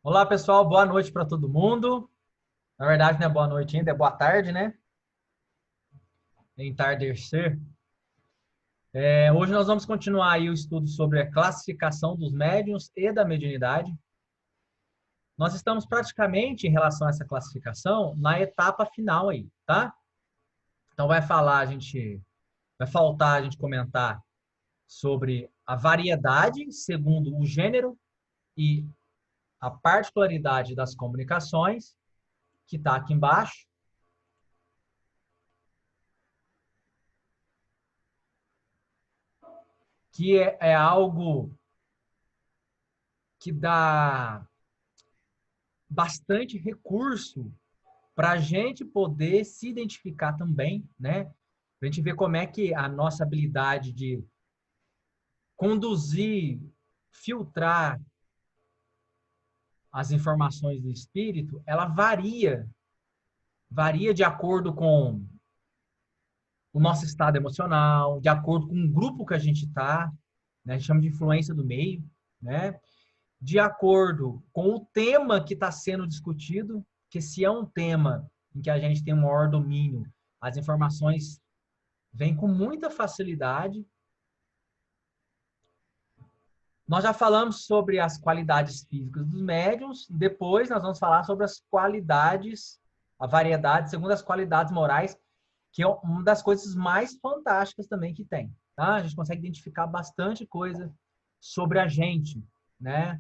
Olá, pessoal. Boa noite para todo mundo. Na verdade, não é boa noite ainda, é boa tarde, né? Entardecer. Hoje nós vamos continuar aí o estudo sobre a classificação dos médiuns e da mediunidade. Nós estamos praticamente, em relação a essa classificação, na etapa final aí, tá? Então vai faltar a gente comentar sobre a variedade segundo o gênero e a particularidade das comunicações, que está aqui embaixo. Que é algo que dá bastante recurso para a gente poder se identificar também, né? Para a gente ver como é que a nossa habilidade de conduzir, filtrar as informações do espírito, ela varia de acordo com o nosso estado emocional, de acordo com o grupo que a gente está, né? A gente chama de influência do meio, né? De acordo com o tema que está sendo discutido, que se é um tema em que a gente tem um maior domínio, as informações vêm com muita facilidade. Nós já falamos sobre as qualidades físicas dos médiums, e depois nós vamos falar sobre as qualidades, a variedade segundo as qualidades morais, que é uma das coisas mais fantásticas também que tem. Tá? A gente consegue identificar bastante coisa sobre a gente, né?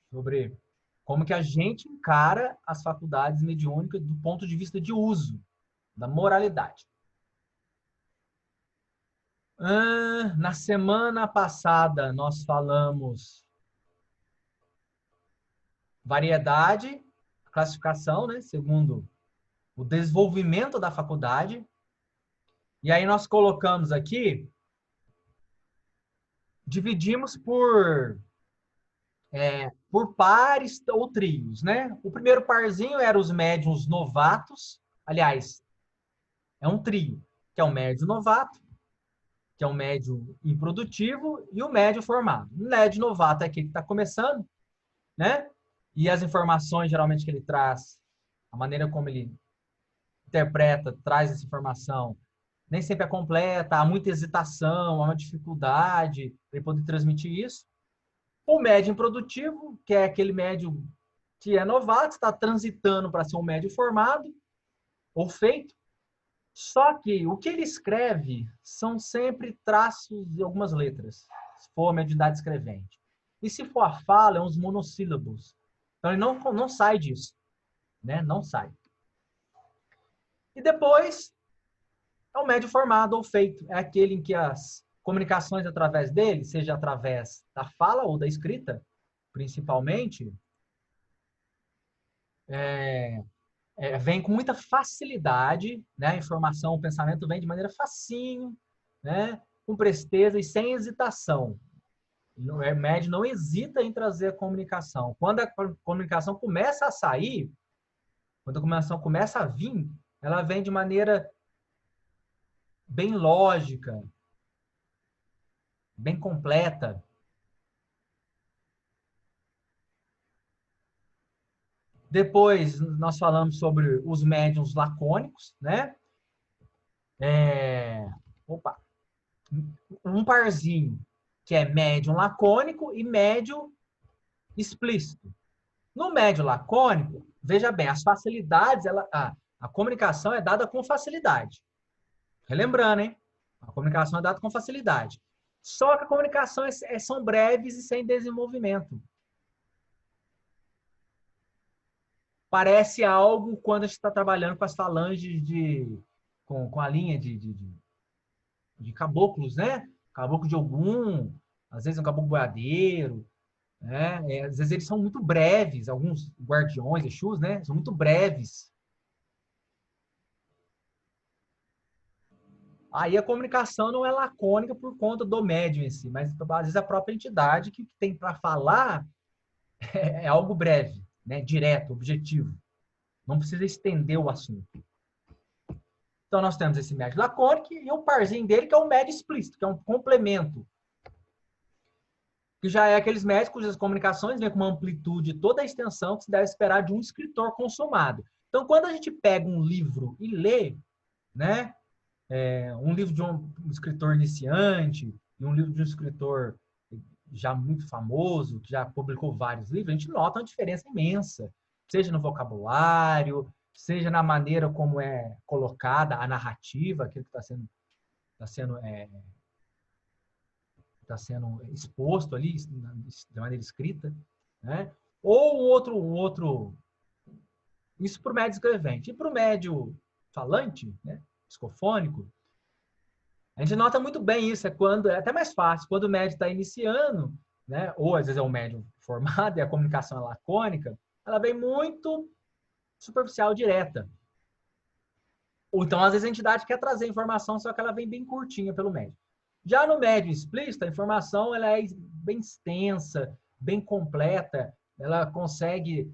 Sobre como que a gente encara as faculdades mediúnicas do ponto de vista de uso, da moralidade. Na semana passada, nós falamos variedade, classificação, né, segundo o desenvolvimento da faculdade. E aí nós colocamos aqui, dividimos por pares ou trios, né? O primeiro parzinho era os médiuns novatos, aliás, é um trio, que é o médium novato, que é o médio improdutivo, e o médio formado. O médio novato é aquele que está começando, né? E as informações, geralmente, que ele traz, a maneira como ele interpreta, traz essa informação, nem sempre é completa, há muita hesitação, há uma dificuldade para ele poder transmitir isso. O médio improdutivo, que é aquele médio que é novato, está transitando para ser um médio formado ou feito. Só que o que ele escreve são sempre traços de algumas letras, se for a mediunidade escrevente. E se for a fala, é uns monossílabos. Então ele não sai disso, né? Não sai. E depois é o médio formado ou feito. É aquele em que as comunicações através dele, seja através da fala ou da escrita, principalmente, vem com muita facilidade, né? A informação, o pensamento vem de maneira facinho, né? Com presteza e sem hesitação. O médio não hesita em trazer a comunicação. Quando a comunicação começa a sair, quando a comunicação começa a vir, ela vem de maneira bem lógica, bem completa. Depois, nós falamos sobre os médiuns lacônicos, né? Opa! Um parzinho, que é médium lacônico e médium explícito. No médio lacônico, veja bem, as facilidades, a comunicação é dada com facilidade. Relembrando, hein? A comunicação é dada com facilidade. Só que a comunicação são breves e sem desenvolvimento. Parece algo quando a gente está trabalhando com as falanges com a linha de caboclos, né? Caboclo de Ogum, às vezes um caboclo boiadeiro, né? Às vezes eles são muito breves, alguns guardiões, Exus, né? São muito breves. Aí a comunicação não é lacônica por conta do médium em si, mas às vezes a própria entidade que tem para falar é algo breve, né? Direto, objetivo. Não precisa estender o assunto. Então nós temos esse médio lacônico e o parzinho dele que é o médio explícito, que é um complemento. que já é aqueles médicos cujas comunicações vêm com uma amplitude toda a extensão que se deve esperar de um escritor consumado. Então, quando a gente pega um livro e lê, né, um livro de um escritor iniciante e um livro de um escritor já muito famoso, que já publicou vários livros, a gente nota uma diferença imensa, seja no vocabulário, seja na maneira como é colocada a narrativa, aquilo que está sendo exposto ali de maneira escrita, né? Ou um outro isso para o médio escrevente. E para o médio falante, né, psicofônico, a gente nota muito bem isso, é até mais fácil, quando o médio está iniciando, né, ou às vezes é um médio formado e a comunicação é lacônica, ela vem muito superficial, direta. Ou então, às vezes, a entidade quer trazer informação, só que ela vem bem curtinha pelo médio. Já no médio explícito, a informação ela é bem extensa, bem completa, ela consegue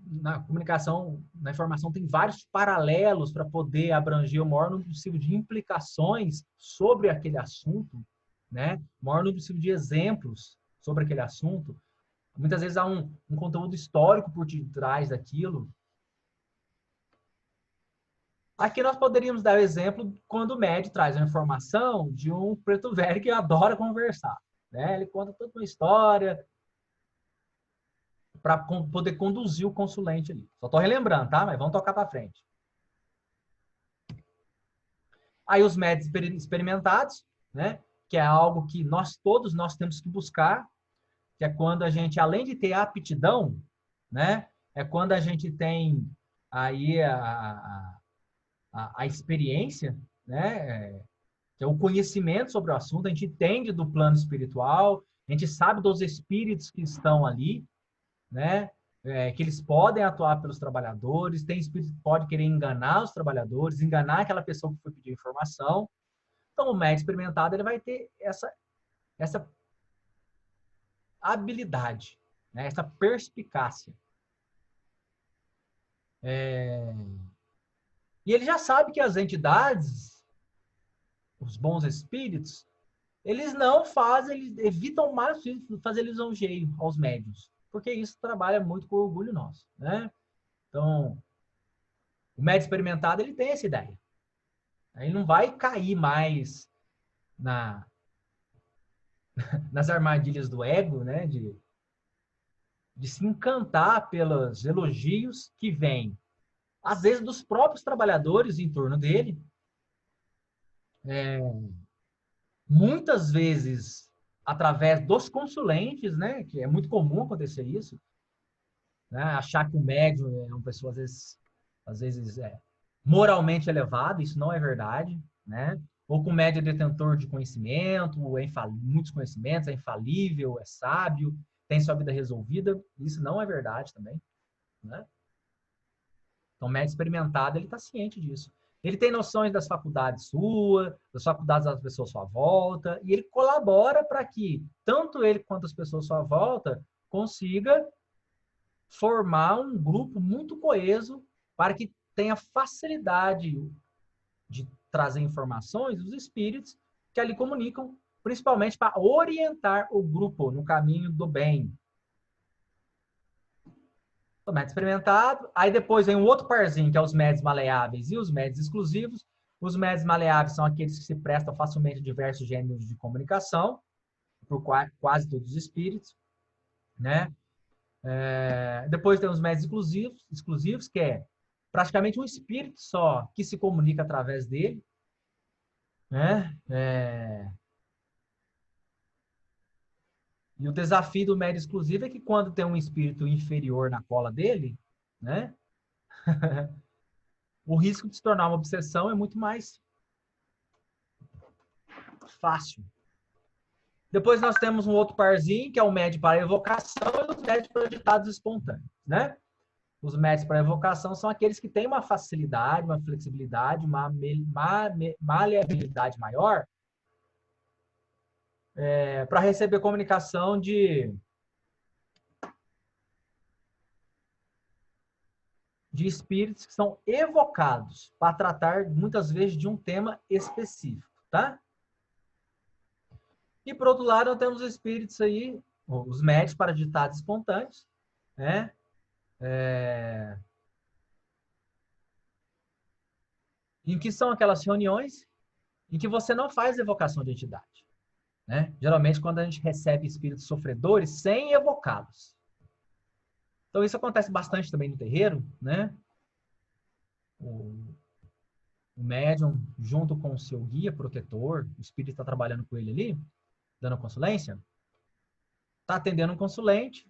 na comunicação, na informação, tem vários paralelos para poder abranger o maior número possível de implicações sobre aquele assunto, né? O maior número possível de exemplos sobre aquele assunto. Muitas vezes há um conteúdo histórico por trás daquilo. Aqui nós poderíamos dar o exemplo quando o médium traz a informação de um preto velho que adora conversar, né? Ele conta toda uma história, para poder conduzir o consulente ali. Só estou relembrando, tá? Mas vamos tocar para frente. Aí os médios experimentados, né? Que é algo que todos nós temos que buscar, que é quando a gente, além de ter a aptidão, né? É quando a gente tem aí a experiência, né? Que é o conhecimento sobre o assunto, a gente entende do plano espiritual, a gente sabe dos espíritos que estão ali, né? Que eles podem atuar pelos trabalhadores, tem espírito que pode querer enganar os trabalhadores, enganar aquela pessoa que foi pedir informação. Então, o médico experimentado ele vai ter essa habilidade, né? Essa perspicácia. E ele já sabe que as entidades, os bons espíritos, eles não fazem, eles evitam mais fazer lisonjeio aos médiuns, porque isso trabalha muito com o orgulho nosso, né? Então, o médico experimentado, ele tem essa ideia. Ele não vai cair mais nas armadilhas do ego, né? De se encantar pelos elogios que vêm, às vezes, dos próprios trabalhadores em torno dele. Muitas vezes, através dos consulentes, né? Que é muito comum acontecer isso. Né? Achar que o médium é uma pessoa, às vezes moralmente elevado, isso não é verdade, né? Ou que o médium é detentor de conhecimento, muitos conhecimentos, é infalível, é sábio, tem sua vida resolvida, isso não é verdade também, né? Então, o médium experimentado, ele está ciente disso. Ele tem noções das faculdades sua, das faculdades das pessoas à sua volta, e ele colabora para que tanto ele quanto as pessoas à sua volta consiga formar um grupo muito coeso para que tenha facilidade de trazer informações dos espíritos que ali comunicam, principalmente para orientar o grupo no caminho do bem. O médio experimentado. Aí depois vem um outro parzinho, que é os médios maleáveis e os médios exclusivos. Os médios maleáveis são aqueles que se prestam facilmente a diversos gêneros de comunicação, por quase todos os espíritos, né? Depois tem os médios exclusivos, que é praticamente um espírito só que se comunica através dele, né? E o desafio do médio exclusivo é que quando tem um espírito inferior na cola dele, né? O risco de se tornar uma obsessão é muito mais fácil. Depois nós temos um outro parzinho, que é o médio para evocação e os médios para ditados espontâneos, né? Os médios para evocação são aqueles que têm uma facilidade, uma flexibilidade, uma maleabilidade maior para receber comunicação de espíritos que são evocados para tratar, muitas vezes, de um tema específico, tá? E, por outro lado, nós temos os espíritos aí, os médios para ditados espontâneos, né? Em que são aquelas reuniões em que você não faz evocação de entidade, né? Geralmente, quando a gente recebe espíritos sofredores sem evocá-los. Então, isso acontece bastante também no terreiro, né? O médium, junto com o seu guia protetor, o espírito está trabalhando com ele ali, dando consulência, está atendendo um consulente.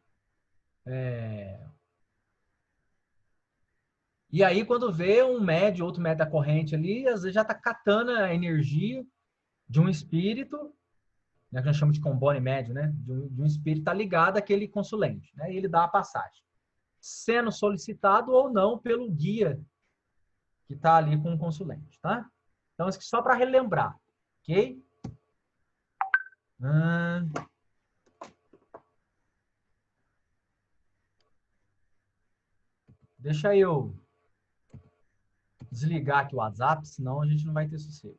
E aí, quando vê um médium, outro médium da corrente ali, às vezes já está catando a energia de um espírito, né, que nós chamamos de combone médio, né? De um espírito tá ligado àquele consulente, né? E ele dá a passagem. Sendo solicitado ou não pelo guia que está ali com o consulente, tá? Então, isso aqui só para relembrar, ok? Deixa eu desligar aqui o WhatsApp, senão a gente não vai ter sossego.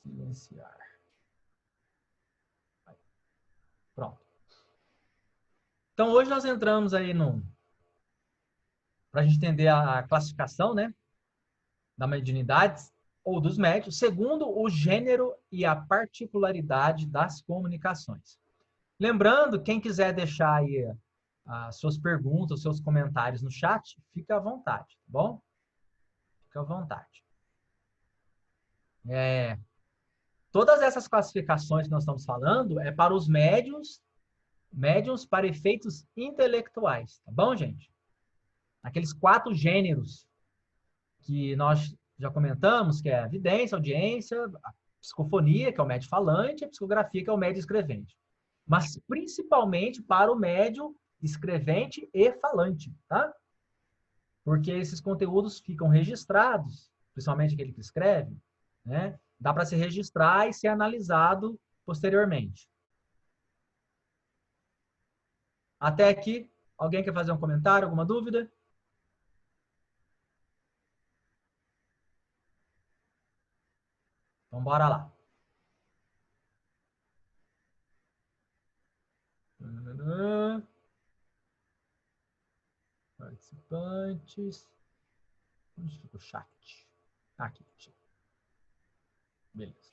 Silenciar. Pronto. Então, hoje nós entramos aí para a gente entender a classificação, né, da mediunidade ou dos médios, segundo o gênero e a particularidade das comunicações. Lembrando, quem quiser deixar aí as suas perguntas, os seus comentários no chat, fica à vontade, tá bom? Fica à vontade. Todas essas classificações que nós estamos falando é para os médiuns para efeitos intelectuais, tá bom, gente? Aqueles 4 gêneros que nós já comentamos, que é a vidência, a audiência, a psicofonia, que é o médio falante, e a psicografia, que é o médio escrevente. Mas principalmente para o médio escrevente e falante, tá? Porque esses conteúdos ficam registrados, principalmente aquele que escreve, né? Dá para se registrar e ser analisado posteriormente. Até aqui, alguém quer fazer um comentário, alguma dúvida? Então, bora lá. Participantes. Onde fica o chat? Aqui. Beleza.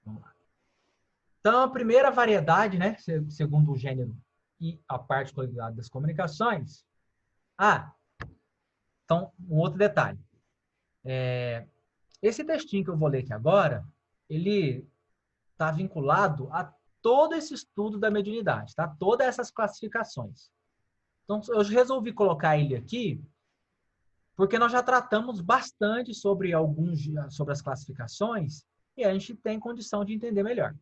Vamos lá. Então, a primeira variedade, né, segundo o gênero e a particularidade das comunicações. Então, um outro detalhe. Esse textinho que eu vou ler aqui agora, ele está vinculado a todo esse estudo da mediunidade, tá? Todas essas classificações. Então, eu resolvi colocar ele aqui porque nós já tratamos bastante sobre as classificações e a gente tem condição de entender melhor.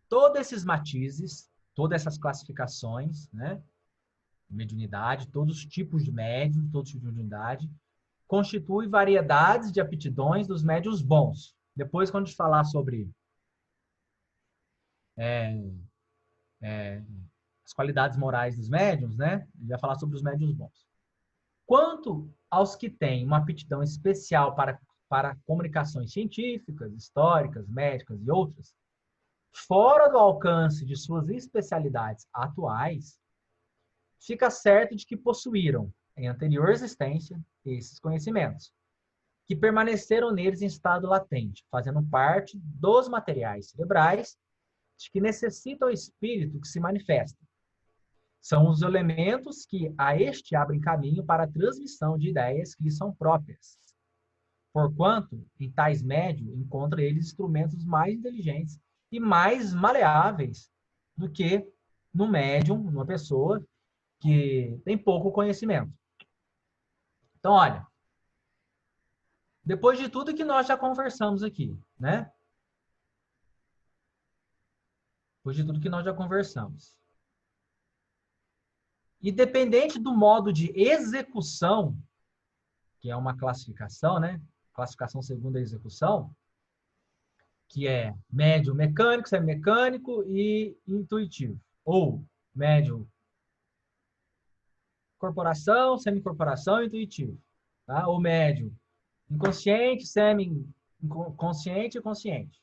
Todos esses matizes, todas essas classificações, né? Mediunidade, todos os tipos de médium, todos os tipos de mediunidade, constituem variedades de aptidões dos médiuns bons. Depois, quando a gente falar sobre as qualidades morais dos médiuns, né? A gente vai falar sobre os médiuns bons. Quanto aos que têm uma aptidão especial para comunicações científicas, históricas, médicas e outras, fora do alcance de suas especialidades atuais, fica certo de que possuíram, em anterior existência, esses conhecimentos, que permaneceram neles em estado latente, fazendo parte dos materiais cerebrais de que necessita o espírito que se manifesta. São os elementos que a este abrem caminho para a transmissão de ideias que lhe são próprias. Porquanto, em tais médios, encontra eles instrumentos mais inteligentes e mais maleáveis do que no médium, numa pessoa que tem pouco conhecimento. Então, olha, depois de tudo que nós já conversamos aqui, né? Depois de tudo que nós já conversamos. Independente do modo de execução, que é uma classificação, né? Classificação segundo a execução, que é médium mecânico, semimecânico e intuitivo. Ou médium corporação, semi-corporação e intuitivo. Tá? Ou médium inconsciente, semi-consciente e consciente.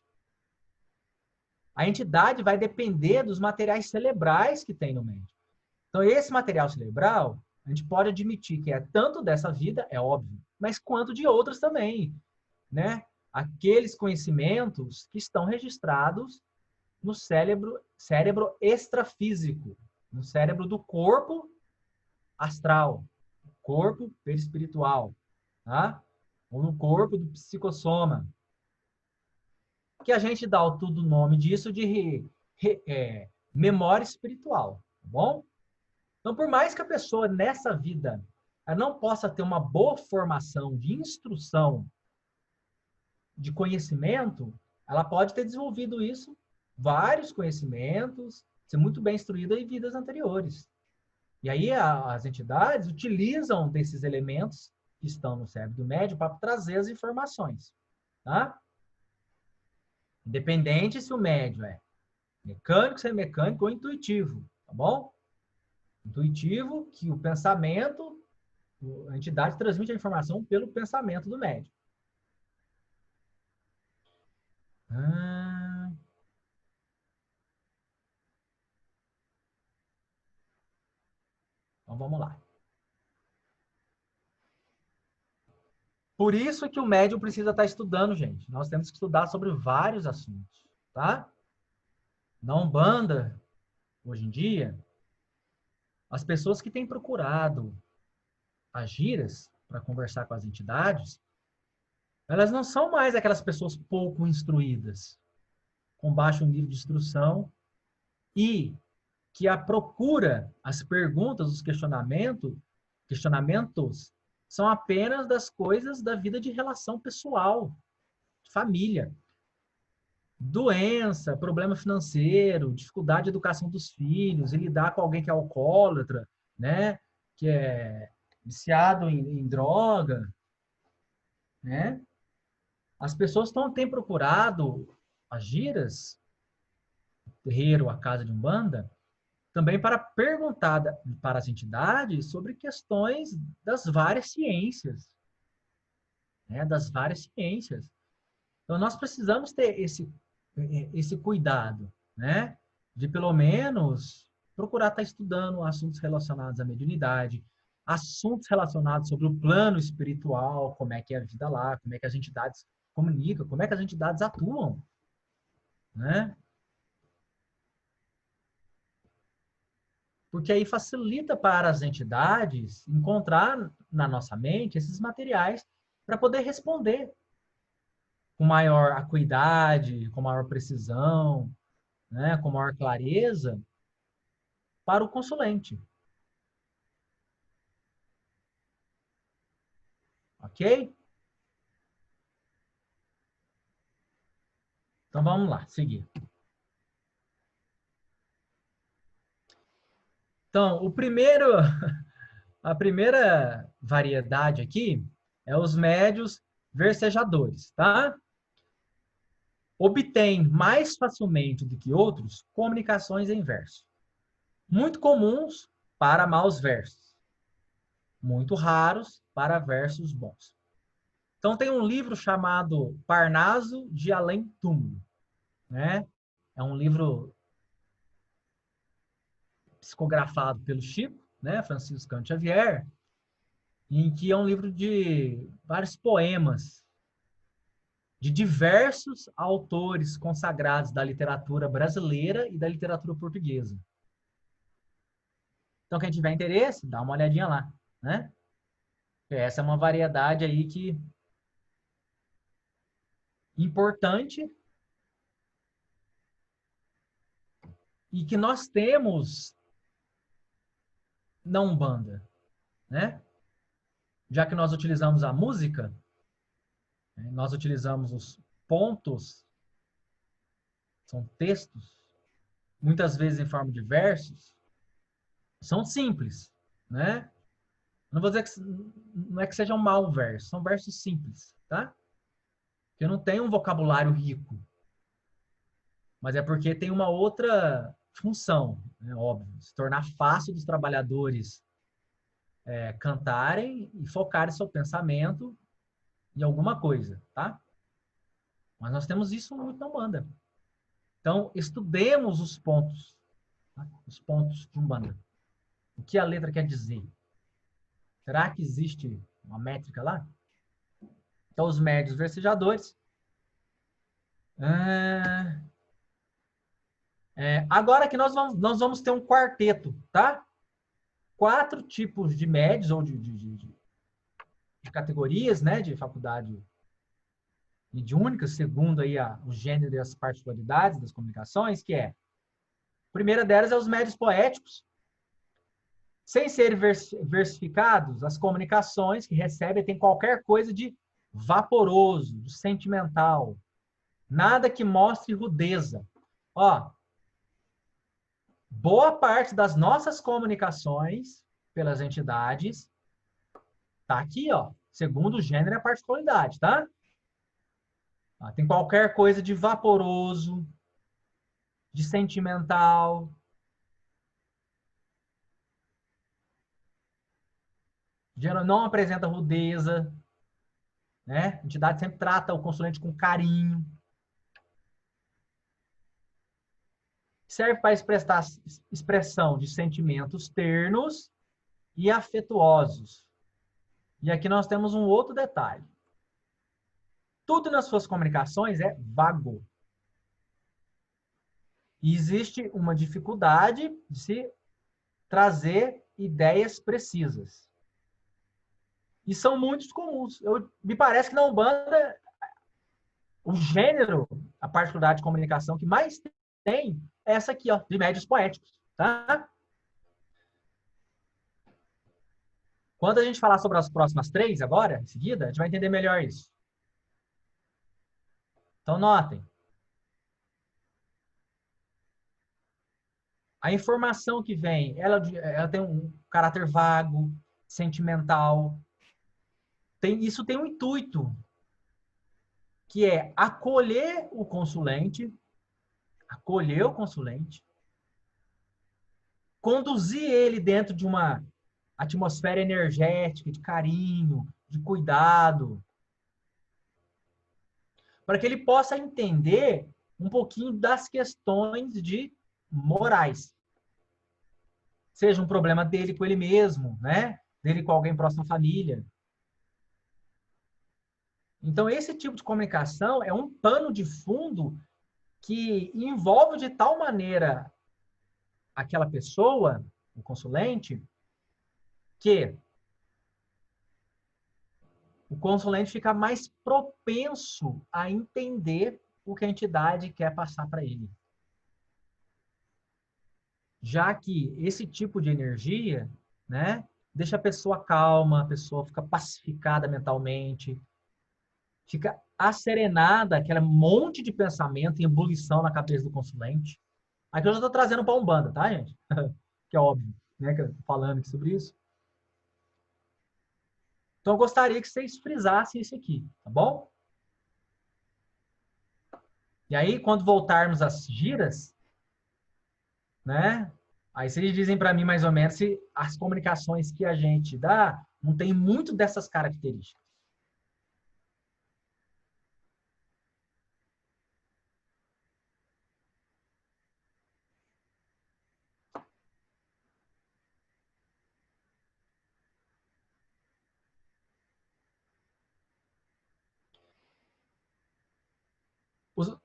A entidade vai depender dos materiais cerebrais que tem no médium. Então, esse material cerebral, a gente pode admitir que é tanto dessa vida, é óbvio, mas quanto de outras também, né? Aqueles conhecimentos que estão registrados no cérebro extrafísico, no cérebro do corpo astral, corpo perispiritual, tá? Ou no corpo do psicossoma, que a gente dá o tudo nome disso de memória espiritual, tá bom? Então, por mais que a pessoa nessa vida ela não possa ter uma boa formação de instrução, de conhecimento, ela pode ter desenvolvido isso, vários conhecimentos, ser muito bem instruída em vidas anteriores. E aí as entidades utilizam desses elementos que estão no cérebro do médium para trazer as informações, tá? Independente se o médium é mecânico, semimecânico ou intuitivo, tá bom? Intuitivo, que o pensamento, a entidade transmite a informação pelo pensamento do médium. Ah, então vamos lá. Por isso que o médium precisa estar estudando, gente. Nós temos que estudar sobre vários assuntos, tá? Na Umbanda, hoje em dia, as pessoas que têm procurado as giras para conversar com as entidades, elas não são mais aquelas pessoas pouco instruídas, com baixo nível de instrução, e que a procura, as perguntas, os questionamentos são apenas das coisas da vida de relação pessoal, família. Doença, problema financeiro, dificuldade de educação dos filhos, e lidar com alguém que é alcoólatra, né? Que é viciado em droga, né? As pessoas têm procurado as giras, o terreiro, a casa de umbanda, também para perguntar para as entidades sobre questões das várias ciências, né? Das várias ciências. Então, nós precisamos ter esse cuidado, né? De, pelo menos, procurar estar estudando assuntos relacionados à mediunidade, assuntos relacionados sobre o plano espiritual, como é que é a vida lá, como é que as entidades comunicam, como é que as entidades atuam, né? Porque aí facilita para as entidades encontrar na nossa mente esses materiais para poder responder com maior acuidade, com maior precisão, né, com maior clareza para o consulente. Ok? Então vamos lá, seguir. Então, a primeira variedade aqui é os médios versejadores, tá? Obtém mais facilmente do que outros comunicações em verso. Muito comuns para maus versos, muito raros para versos bons. Então tem um livro chamado Parnaso de Além Túmulo, né? É um livro psicografado pelo Chico, né, Francisco Cândido Xavier, em que é um livro de vários poemas de diversos autores consagrados da literatura brasileira e da literatura portuguesa. Então, quem tiver interesse, dá uma olhadinha lá, né? Essa é uma variedade aí que importante e que nós temos na Umbanda, né? Já que nós utilizamos a música, né, nós utilizamos os pontos, são textos, muitas vezes em forma de versos, são simples, né? Não vou dizer que não é que sejam mau versos, são versos simples, tá? Que não tem um vocabulário rico, Mas é porque tem uma outra função, né? Óbvio, se tornar fácil dos trabalhadores cantarem e focarem seu pensamento em alguma coisa, tá? Mas nós temos isso muito na Umbanda. Então, estudemos os pontos, tá? Os pontos de Umbanda. O que a letra quer dizer? Será que existe uma métrica lá? Então, os médios versejadores. Agora que nós vamos ter um quarteto, tá? 4 tipos de médios ou de categorias, né? De faculdade mediúnica, segundo aí o gênero e as particularidades das comunicações, que é, a primeira delas é os médios poéticos. Sem serem versificados, as comunicações que recebem têm qualquer coisa de vaporoso, de sentimental, nada que mostre rudeza. Ó, boa parte das nossas comunicações pelas entidades tá aqui, ó, segundo o gênero e a particularidade, tá? Tem qualquer coisa de vaporoso, de sentimental. Não apresenta rudeza, né? A entidade sempre trata o consulente com carinho. Serve para expressão de sentimentos ternos e afetuosos. E aqui nós temos um outro detalhe. Tudo nas suas comunicações é vago. E existe uma dificuldade de se trazer ideias precisas. E são muito comuns. Me parece que na Umbanda, o gênero, a particularidade de comunicação que mais tem é essa aqui, ó, de médios poéticos. Tá? Quando a gente falar sobre as próximas 3 agora, em seguida, a gente vai entender melhor isso. Então, notem. A informação que vem, ela tem um caráter vago, sentimental. Isso tem um intuito, que é acolher o consulente, conduzir ele dentro de uma atmosfera energética, de carinho, de cuidado, para que ele possa entender um pouquinho das questões de morais. Seja um problema dele com ele mesmo, né? Dele com alguém próximo à família. Então, esse tipo de comunicação é um pano de fundo que envolve de tal maneira aquela pessoa, o consulente, que o consulente fica mais propenso a entender o que a entidade quer passar para ele. Já que esse tipo de energia, né, deixa a pessoa calma, a pessoa fica pacificada mentalmente, fica asserenada, aquele monte de pensamento em ebulição na cabeça do consulente. Aqui eu já estou trazendo para a Umbanda, tá, gente? Que é óbvio, né, que eu tô falando aqui sobre isso. Então, eu gostaria que vocês frisassem isso aqui, tá bom? E aí, quando voltarmos às giras, né? Aí vocês dizem para mim, mais ou menos, se as comunicações que a gente dá não tem muito dessas características.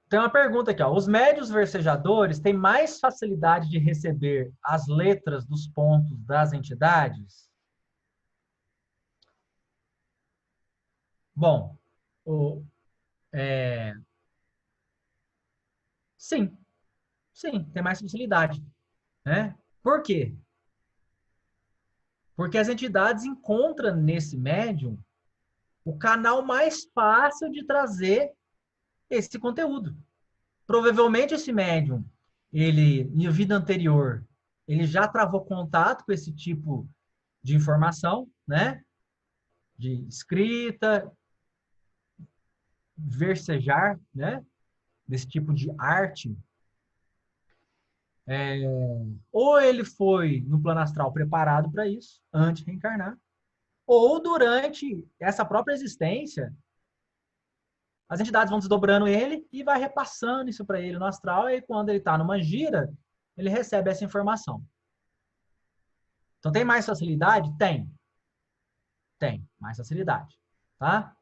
Tem uma pergunta aqui, ó. Os médios versejadores têm mais facilidade de receber as letras dos pontos das entidades? Bom, o, é, sim, sim, tem mais facilidade, né? Por quê? Porque as entidades encontram nesse médium o canal mais fácil de trazer esse conteúdo. Provavelmente esse médium, ele, em vida anterior, ele já travou contato com esse tipo de informação, né? De escrita, versejar, né? Desse tipo de arte. Ou ele foi no plano astral preparado para isso, antes de reencarnar, ou durante essa própria existência, as entidades vão desdobrando ele e vai repassando isso para ele no astral, e quando ele está numa gira, ele recebe essa informação. Então, tem mais facilidade? Tem. Tem mais facilidade. Tá?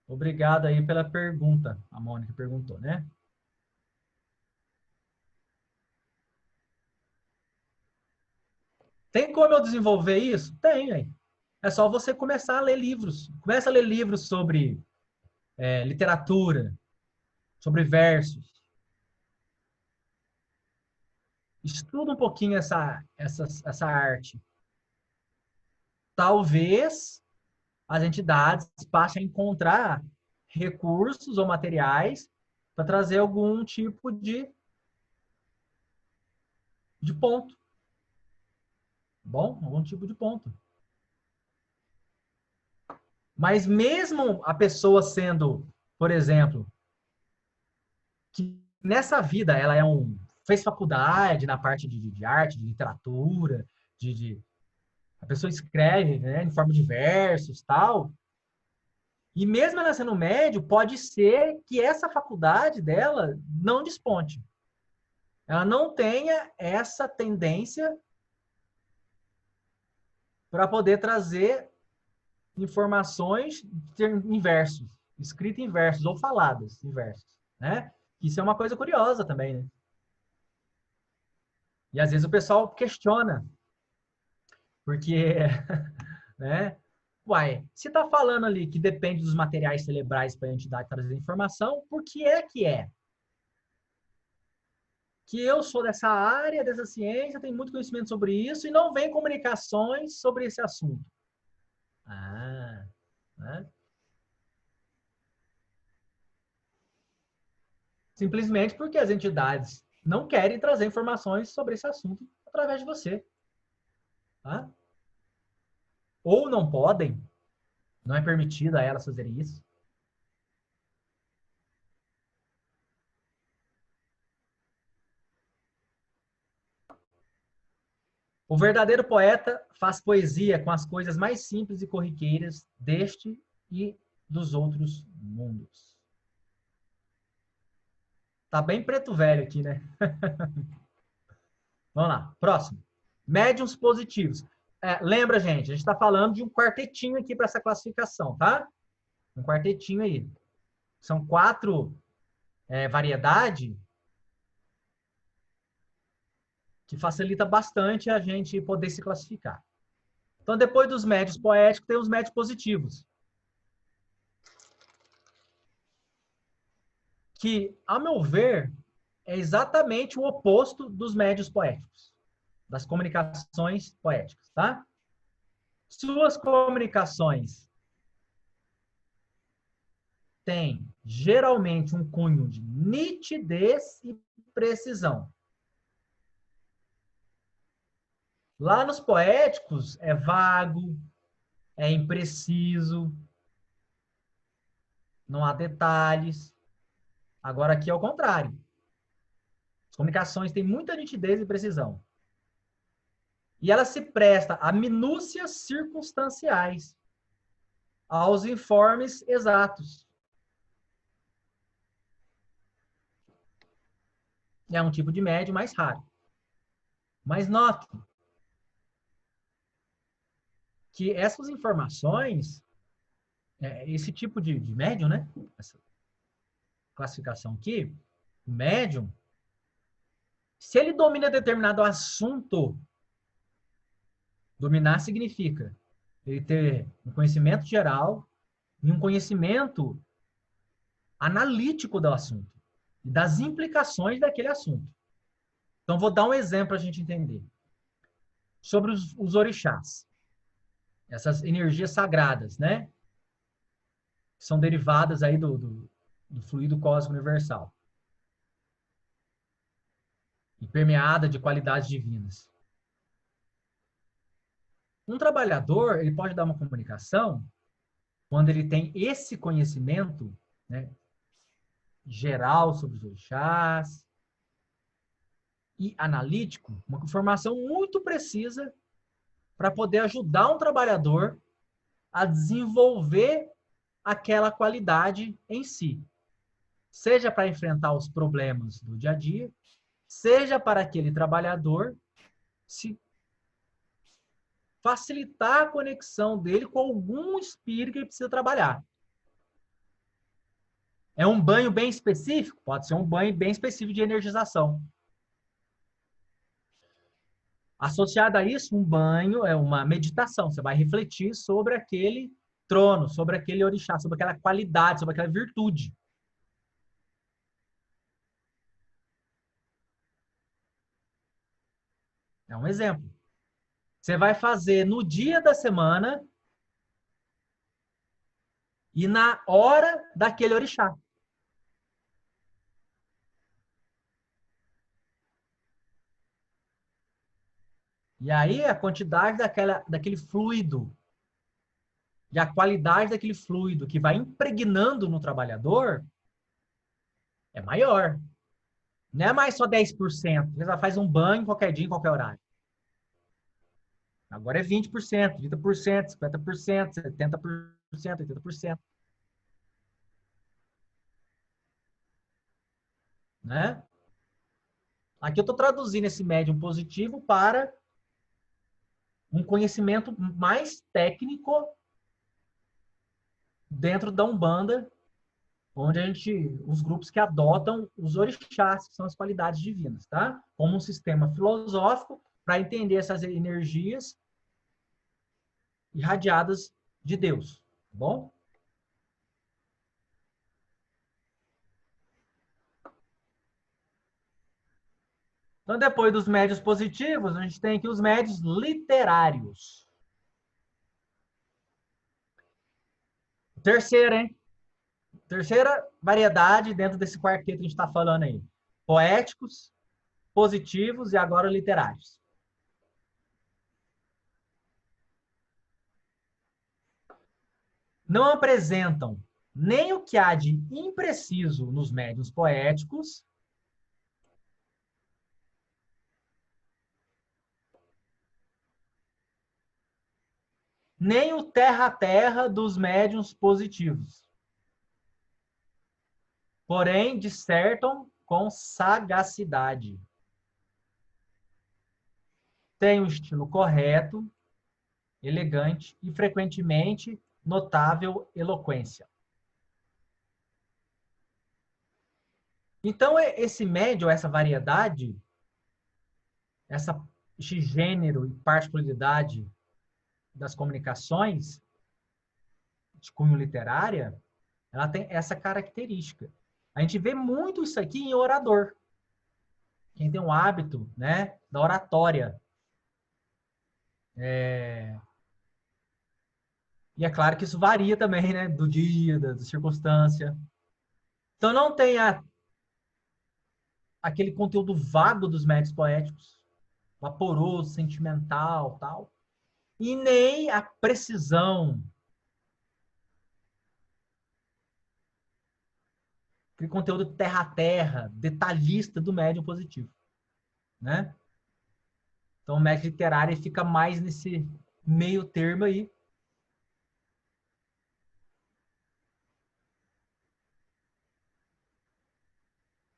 Obrigado aí pela pergunta. A Mônica perguntou, né? Tem como eu desenvolver isso? Tem, aí. É só você começar a ler livros. Começa a ler livros sobre literatura, sobre versos. Estuda um pouquinho essa arte. Talvez as entidades passem a encontrar recursos ou materiais para trazer algum tipo de ponto. Bom, algum tipo de ponto. Mas mesmo a pessoa sendo, por exemplo, que nessa vida ela fez faculdade na parte de arte, de literatura, a pessoa escreve, né, em forma de versos, tal. E mesmo ela sendo médio, pode ser que essa faculdade dela não desponte. Ela não tenha essa tendência para poder trazer informações em versos, escritas em versos ou faladas em versos, né? Isso é uma coisa curiosa também, né? E às vezes o pessoal questiona, porque, né? Uai, se está falando ali que depende dos materiais cerebrais para a entidade trazer informação, por que é que é? Que eu sou dessa área, dessa ciência, tenho muito conhecimento sobre isso e não vem comunicações sobre esse assunto. Ah, né? Simplesmente porque as entidades não querem trazer informações sobre esse assunto através de você. Tá? Ou não podem, não é permitido a elas fazerem isso. O verdadeiro poeta faz poesia com as coisas mais simples e corriqueiras deste e dos outros mundos. Tá bem preto velho aqui, né? Vamos lá, próximo. Médiuns positivos. Lembra, gente, a gente está falando de um quartetinho aqui para essa classificação, tá? Um quartetinho aí. São quatro variedades que facilita bastante a gente poder se classificar. Então, depois dos médios poéticos, tem os médios positivos. Que, a meu ver, é exatamente o oposto dos médios poéticos, das comunicações poéticas, tá? Suas comunicações têm geralmente um cunho de nitidez e precisão. Lá nos poéticos é vago, é impreciso, não há detalhes. Agora aqui é o contrário. As comunicações têm muita nitidez e precisão. E ela se presta a minúcias circunstanciais, aos informes exatos. É um tipo de médium mais raro. Mas note que essas informações, esse tipo de médium, né? Essa classificação aqui, o médium, se ele domina determinado assunto, dominar significa ele ter um conhecimento geral e um conhecimento analítico do assunto e das implicações daquele assunto. Então, vou dar um exemplo para a gente entender. Sobre os orixás, essas energias sagradas, né? São derivadas aí do fluido cósmico universal e permeada de qualidades divinas. Um trabalhador, ele pode dar uma comunicação quando ele tem esse conhecimento, né, geral sobre os orixás e analítico, uma informação muito precisa para poder ajudar um trabalhador a desenvolver aquela qualidade em si. Seja para enfrentar os problemas do dia a dia, seja para aquele trabalhador se facilitar a conexão dele com algum espírito que ele precisa trabalhar. É um banho bem específico? Pode ser um banho bem específico de energização. Associado a isso, um banho é uma meditação. Você vai refletir sobre aquele trono, sobre aquele orixá, sobre aquela qualidade, sobre aquela virtude. É um exemplo. Você vai fazer no dia da semana e na hora daquele orixá. E aí a quantidade daquele fluido e a qualidade daquele fluido que vai impregnando no trabalhador é maior. Não é mais só 10%. Você faz um banho qualquer dia, em qualquer horário. Agora é 20%, 30%, 50%, 70%, 80%. Né? Aqui eu estou traduzindo esse médium positivo para um conhecimento mais técnico dentro da Umbanda, onde os grupos que adotam os orixás, que são as qualidades divinas, tá? Como um sistema filosófico para entender essas energias irradiadas de Deus, tá bom? Então, depois dos médios positivos, a gente tem aqui os médios literários. Terceira, hein? Terceira variedade dentro desse quarteto que a gente está falando aí. Poéticos, positivos e agora literários. Não apresentam nem o que há de impreciso nos médiuns poéticos, nem o terra a terra dos médiuns positivos. Porém, dissertam com sagacidade. Tem um estilo correto, elegante e, frequentemente, notável eloquência. Então, esse médio, essa variedade, esse gênero e particularidade das comunicações de cunho literária, ela tem essa característica. A gente vê muito isso aqui em orador. Quem tem um hábito, né, da oratória. E é claro que isso varia também, né, do dia, da circunstância. Então não tem aquele conteúdo vago dos médios poéticos, vaporoso, sentimental, tal, e nem a precisão, aquele conteúdo terra a terra, detalhista do médium positivo, né? Então o médium literário fica mais nesse meio termo aí.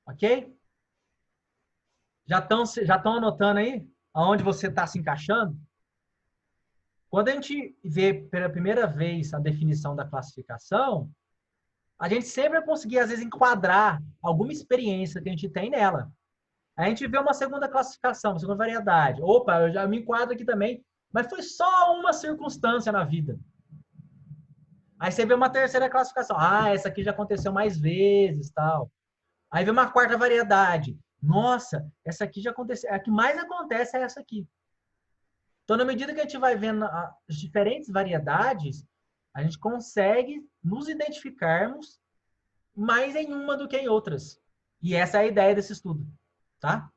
Ok? Já estão anotando aí aonde você está se encaixando? Quando a gente vê pela primeira vez a definição da classificação, a gente sempre vai conseguir, às vezes, enquadrar alguma experiência que a gente tem nela. A gente vê uma segunda classificação, uma segunda variedade. Opa, eu já me enquadro aqui também, mas foi só uma circunstância na vida. Aí você vê uma terceira classificação. Ah, essa aqui já aconteceu mais vezes, tal. Aí vem uma quarta variedade. Nossa, essa aqui já aconteceu. A que mais acontece é essa aqui. Então, na medida que a gente vai vendo as diferentes variedades, a gente consegue nos identificarmos mais em uma do que em outras. E essa é a ideia desse estudo, tá?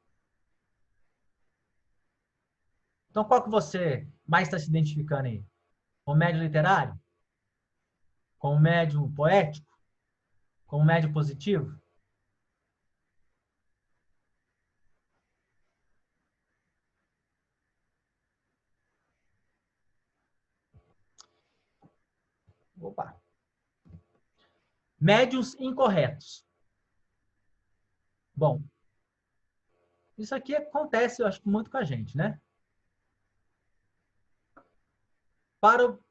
Então, qual que você mais está se identificando aí? O médio literário? como médium poético, como médium positivo? Opa. Médiuns incorretos. Bom, isso aqui acontece, eu acho, muito com a gente, né?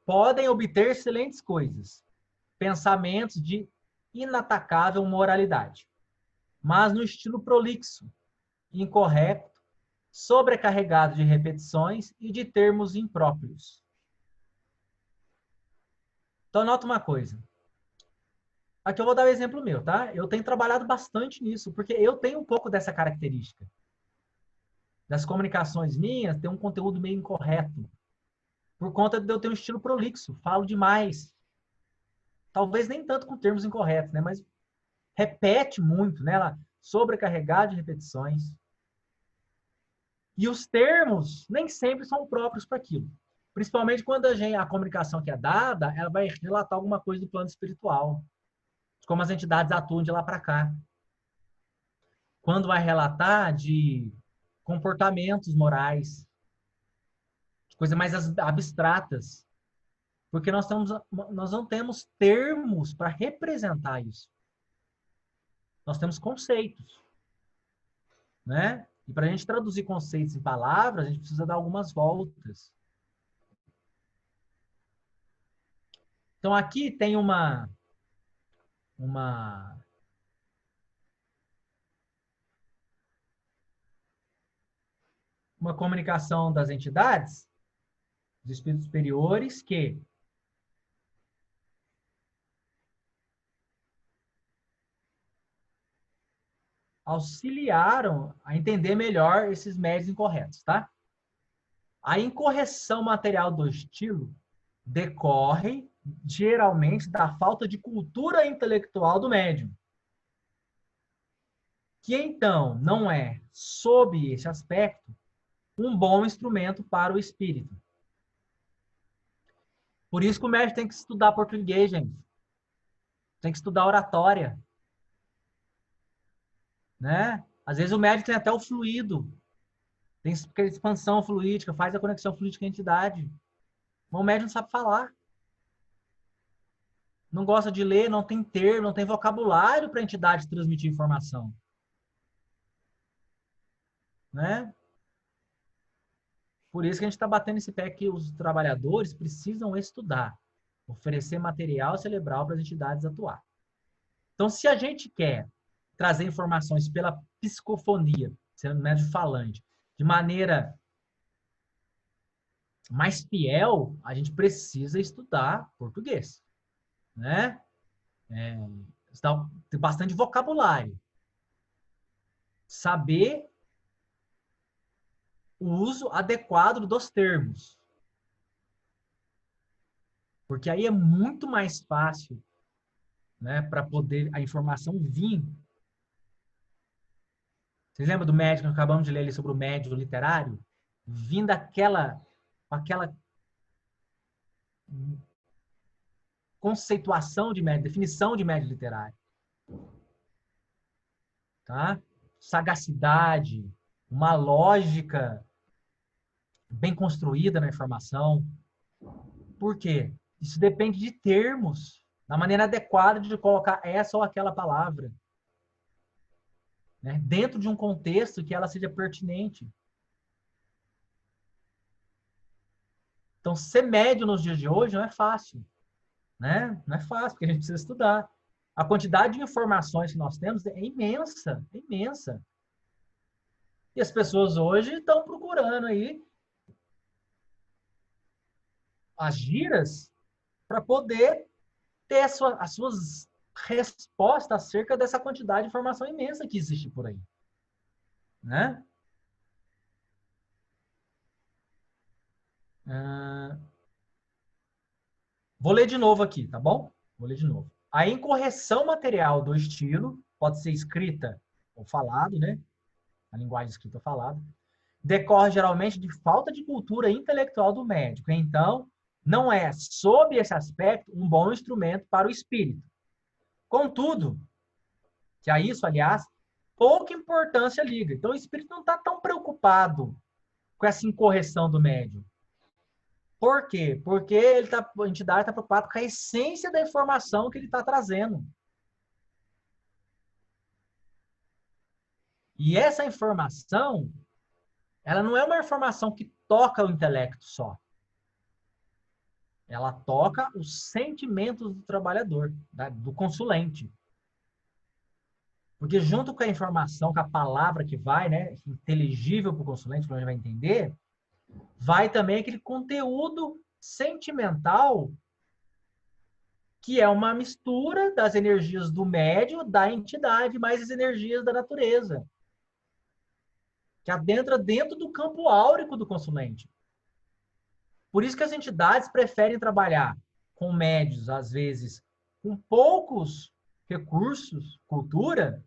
Podem obter excelentes coisas, pensamentos de inatacável moralidade, mas no estilo prolixo, incorreto, sobrecarregado de repetições e de termos impróprios. Então, nota uma coisa. Aqui eu vou dar um exemplo meu, tá? Eu tenho trabalhado bastante nisso, porque eu tenho um pouco dessa característica. Das comunicações minhas, tem um conteúdo meio incorreto. Por conta de eu ter um estilo prolixo, falo demais. Talvez nem tanto com termos incorretos, né? Mas repete muito, né? Ela sobrecarregada de repetições. E os termos nem sempre são próprios para aquilo. Principalmente quando a comunicação que é dada, ela vai relatar alguma coisa do plano espiritual. Como as entidades atuam de lá para cá. Quando vai relatar de comportamentos morais, de coisas mais abstratas. Porque nós não temos termos para representar isso. Nós temos conceitos, né? E para a gente traduzir conceitos em palavras, a gente precisa dar algumas voltas. Então, aqui tem uma, uma comunicação das entidades, dos espíritos superiores, que auxiliaram a entender melhor esses médios incorretos, tá? A incorreção material do estilo decorre geralmente da falta de cultura intelectual do médium, que então não é, sob esse aspecto, um bom instrumento para o espírito. Por isso que o médium tem que estudar português, gente. Tem que estudar oratória, né? Às vezes o médium tem até o fluido, tem expansão fluídica, faz a conexão fluídica com a entidade. Mas o médium não sabe falar. Não gosta de ler, não tem termo, não tem vocabulário para a entidade transmitir informação. Né? Por isso que a gente está batendo esse pé que os trabalhadores precisam estudar, oferecer material cerebral para as entidades atuar. Então, se a gente quer trazer informações pela psicofonia, sendo médio falante, de maneira mais fiel, a gente precisa estudar português, né? Ter bastante vocabulário. Saber o uso adequado dos termos. Porque aí é muito mais fácil, né, para poder a informação vir. Vocês lembram do médico que acabamos de ler ali sobre o médium literário? Vindo aquela conceituação de médium, definição de médium literário. Tá? Sagacidade, uma lógica bem construída na informação. Por quê? Isso depende de termos, da maneira adequada de colocar essa ou aquela palavra, né? Dentro de um contexto que ela seja pertinente. Então, ser médio nos dias de hoje não é fácil, né? Não é fácil, porque a gente precisa estudar. A quantidade de informações que nós temos é imensa, é imensa. E as pessoas hoje estão procurando aí as giras para poder ter as suas respostas acerca dessa quantidade de informação imensa que existe por aí, né? Vou ler de novo aqui, tá bom? Vou ler de novo. A incorreção material do estilo pode ser escrita ou falado, né? A linguagem escrita ou falada. Decorre geralmente de falta de cultura intelectual do médico. Então, não é, sob esse aspecto, um bom instrumento para o espírito. Contudo, que a isso, aliás, pouca importância liga. Então, o espírito não está tão preocupado com essa incorreção do médium. Por quê? Porque a entidade está preocupada com a essência da informação que ele está trazendo. E essa informação, ela não é uma informação que toca o intelecto só. Ela toca os sentimentos do trabalhador, do consulente. Porque junto com a informação, com a palavra que vai, né, inteligível para o consulente, que a gente vai entender, vai também aquele conteúdo sentimental que é uma mistura das energias do médium, da entidade, mais as energias da natureza, que adentra dentro do campo áurico do consulente. Por isso que as entidades preferem trabalhar com médios, às vezes, com poucos recursos, cultura,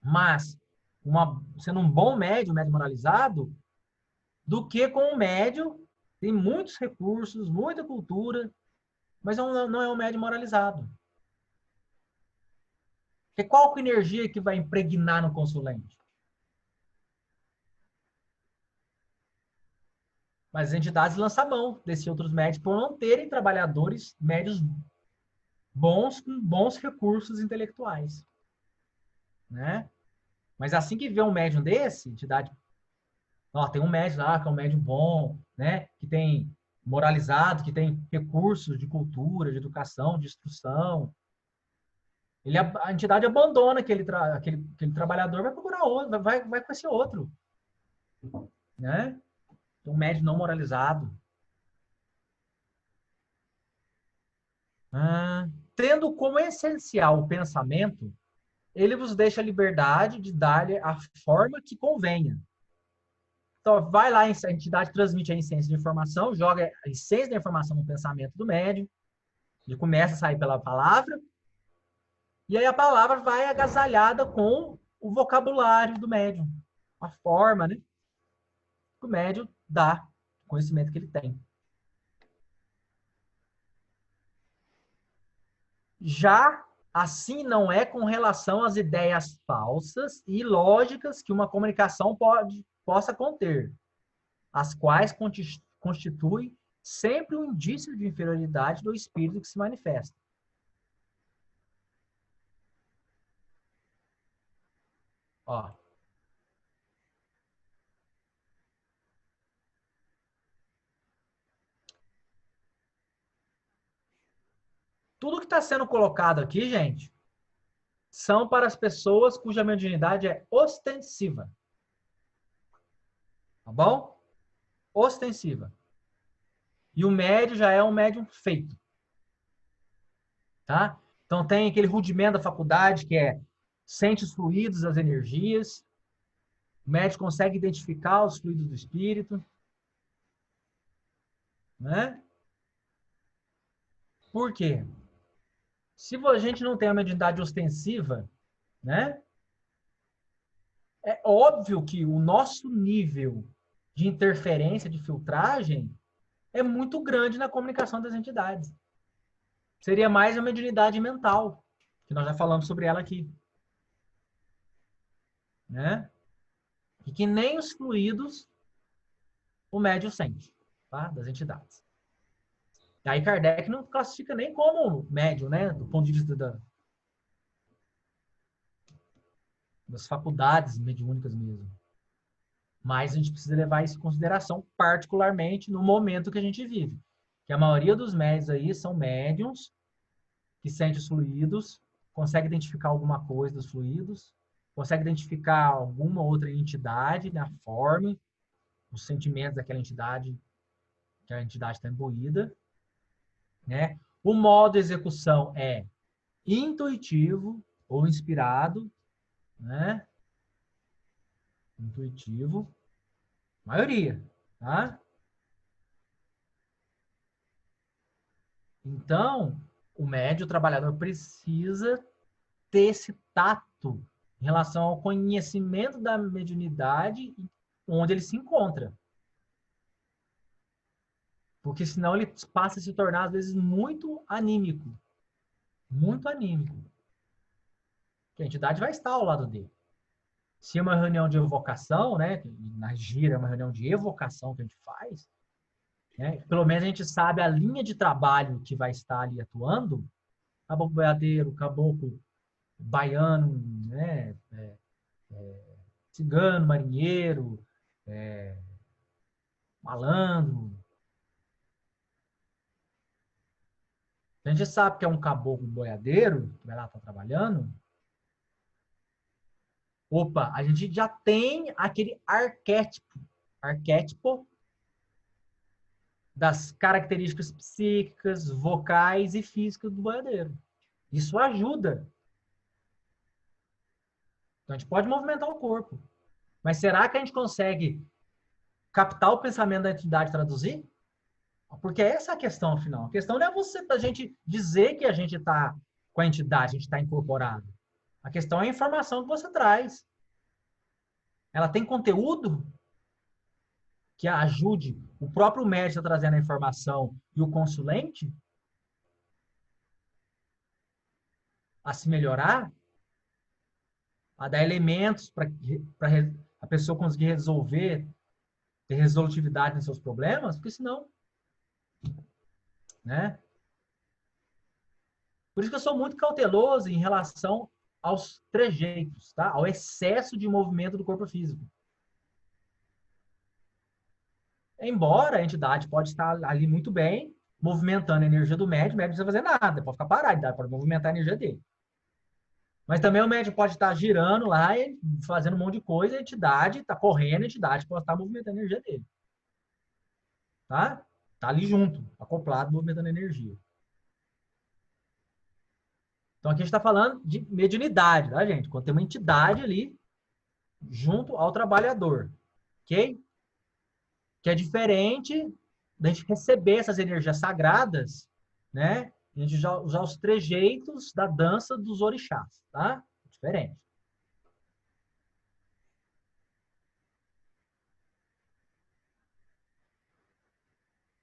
mas sendo um bom médium moralizado, do que com um médium tem muitos recursos, muita cultura, mas não é um médium moralizado. Porque qual que é a energia que vai impregnar no consulente? Mas as entidades lançam a mão desses outros médios por não terem trabalhadores médios bons, com bons recursos intelectuais. Né? Mas assim que vê um médium desse, entidade, ó, tem um médium lá que é um médium bom, né? Que tem moralizado, que tem recursos de cultura, de educação, de instrução. A entidade abandona aquele trabalhador, vai procurar outro, vai com esse outro. Né? Um médium não moralizado. Tendo como essencial o pensamento, ele vos deixa a liberdade de dar-lhe a forma que convenha. Então, vai lá, a entidade transmite a essência de informação, joga a essência da informação no pensamento do médium, ele começa a sair pela palavra, e aí a palavra vai agasalhada com o vocabulário do médium, a forma, né, que o médium dá, o conhecimento que ele tem. Já assim não é com relação às ideias falsas e ilógicas que uma comunicação possa conter, as quais constituem sempre um indício de inferioridade do espírito que se manifesta. Ó. Tudo que está sendo colocado aqui, gente, são para as pessoas cuja mediunidade é ostensiva. Tá bom? Ostensiva. E o médium já é um médium feito. Tá? Então tem aquele rudimento da faculdade que é sente os fluidos, as energias. O médium consegue identificar os fluidos do espírito. Né? Por quê? Se a gente não tem a mediunidade ostensiva, né? É óbvio que o nosso nível de interferência, de filtragem, é muito grande na comunicação das entidades. Seria mais a mediunidade mental, que nós já falamos sobre ela aqui. Né? E que nem os fluidos o médium sente, tá? Das entidades. E aí Kardec não classifica nem como médium, né? Do ponto de vista das faculdades mediúnicas mesmo. Mas a gente precisa levar isso em consideração, particularmente no momento que a gente vive. Que a maioria dos médios aí são médiums que sentem os fluidos, consegue identificar alguma coisa dos fluidos, consegue identificar alguma outra entidade na forma, os sentimentos daquela entidade, que a entidade está imbuída. Né? O modo de execução é intuitivo ou inspirado, né? Intuitivo, maioria, tá? Então, o médium, o trabalhador, precisa ter esse tato em relação ao conhecimento da mediunidade onde ele se encontra. Porque senão ele passa a se tornar, às vezes, muito anímico. Muito anímico. Que a entidade vai estar ao lado dele. Se é uma reunião de evocação, né? Na gira é uma reunião de evocação que a gente faz, né? Pelo menos a gente sabe a linha de trabalho que vai estar ali atuando. Caboclo boiadeiro, caboclo baiano, né? Cigano, marinheiro, malandro. A gente sabe que é um caboclo boiadeiro, que vai lá estar trabalhando. Opa, a gente já tem aquele arquétipo das características psíquicas, vocais e físicas do boiadeiro. Isso ajuda. Então, a gente pode movimentar o corpo. Mas será que a gente consegue captar o pensamento da entidade e traduzir? Porque essa é a questão, afinal. A questão não é a gente dizer que a gente está com a entidade, a gente está incorporado. A questão é a informação que você traz. Ela tem conteúdo que ajude o próprio médico a trazer a informação e o consulente a se melhorar, a dar elementos para a pessoa conseguir resolver, ter resolutividade nos seus problemas, porque senão, né? Por isso que eu sou muito cauteloso em relação aos trejeitos, tá? Ao excesso de movimento do corpo físico. Embora a entidade pode estar ali muito bem, movimentando a energia do médium, o médium não precisa fazer nada, pode ficar parado, pode movimentar a energia dele. Mas também o médium pode estar girando lá e fazendo um monte de coisa, a entidade está correndo, a entidade pode estar movimentando a energia dele. Tá? Tá ali junto, acoplado, movimentando a energia. Então aqui a gente está falando de mediunidade, tá, gente? Quando tem uma entidade ali junto ao trabalhador, ok? Que é diferente da gente receber essas energias sagradas, né? A gente usar os trejeitos da dança dos orixás, tá? Diferente.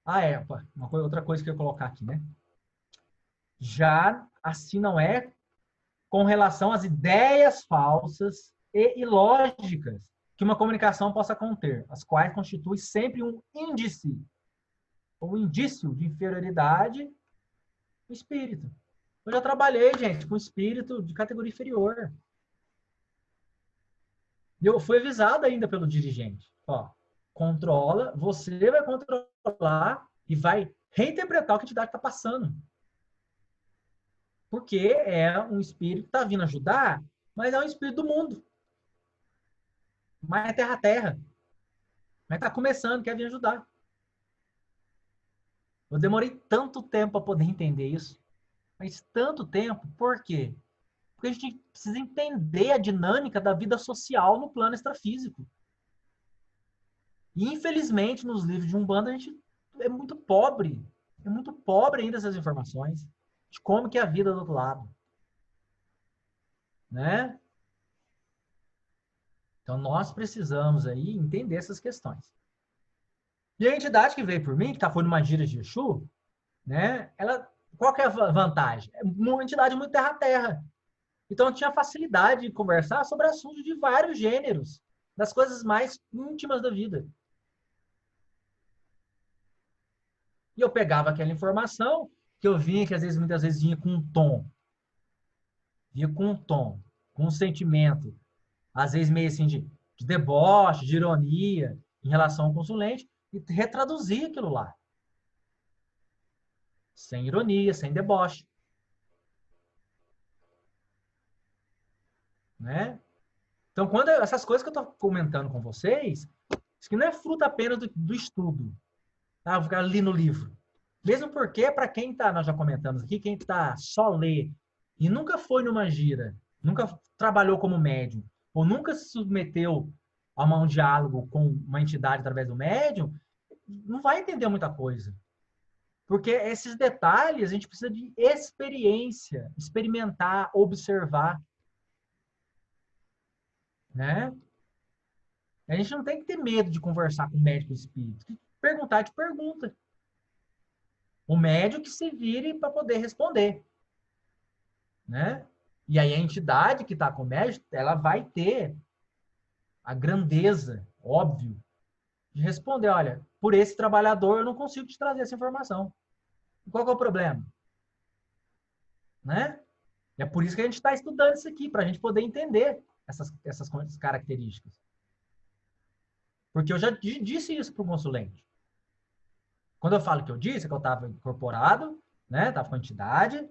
Ah, é, outra coisa que eu ia colocar aqui, né? Já assim não é com relação às ideias falsas e ilógicas que uma comunicação possa conter, as quais constituem sempre um índice, ou indício de inferioridade do espírito. Eu já trabalhei, gente, com espírito de categoria inferior. E eu fui avisado ainda pelo dirigente. Ó, controla, você vai controlar e vai reinterpretar o que a entidade está passando. Porque é um espírito que está vindo ajudar, mas é um espírito do mundo. Mas é terra-terra. Mas está começando, quer vir ajudar. Eu demorei tanto tempo para poder entender isso. Mas tanto tempo, por quê? Porque a gente precisa entender a dinâmica da vida social no plano extrafísico. E, infelizmente, nos livros de Umbanda, a gente é muito pobre. É muito pobre ainda essas informações de como que é a vida do outro lado. Né? Então, nós precisamos aí entender essas questões. E a entidade que veio por mim, que foi numa gira de Exu, né? Ela, qual que é a vantagem? É uma entidade muito terra-terra. Então, eu tinha facilidade de conversar sobre assuntos de vários gêneros, das coisas mais íntimas da vida. E eu pegava aquela informação que eu vinha, que às vezes, muitas vezes vinha com um tom. Vinha com um tom, com um sentimento, às vezes meio assim de deboche, de ironia em relação ao consulente, e retraduzia aquilo lá. Sem ironia, sem deboche. Né? Então, quando essas coisas que eu estou comentando com vocês, isso que não é fruto apenas do estudo. Tá? Vou ficar ali no livro. Mesmo porque, para quem está, nós já comentamos aqui, quem está só lê e nunca foi numa gira, nunca trabalhou como médium, ou nunca se submeteu a um diálogo com uma entidade através do médium, não vai entender muita coisa. Porque esses detalhes a gente precisa de experiência, experimentar, observar. Né? A gente não tem que ter medo de conversar com o médico espírita. Perguntar, te pergunta. O médium que se vire para poder responder, né? E aí a entidade que está com o médium, ela vai ter a grandeza, óbvio, de responder, olha, por esse trabalhador eu não consigo te trazer essa informação. Qual que é o problema? Né? E é por isso que a gente está estudando isso aqui, para a gente poder entender essas características. Porque eu já disse isso para o consulente. Quando eu falo que eu disse, é que eu estava incorporado, né? Estava com entidade,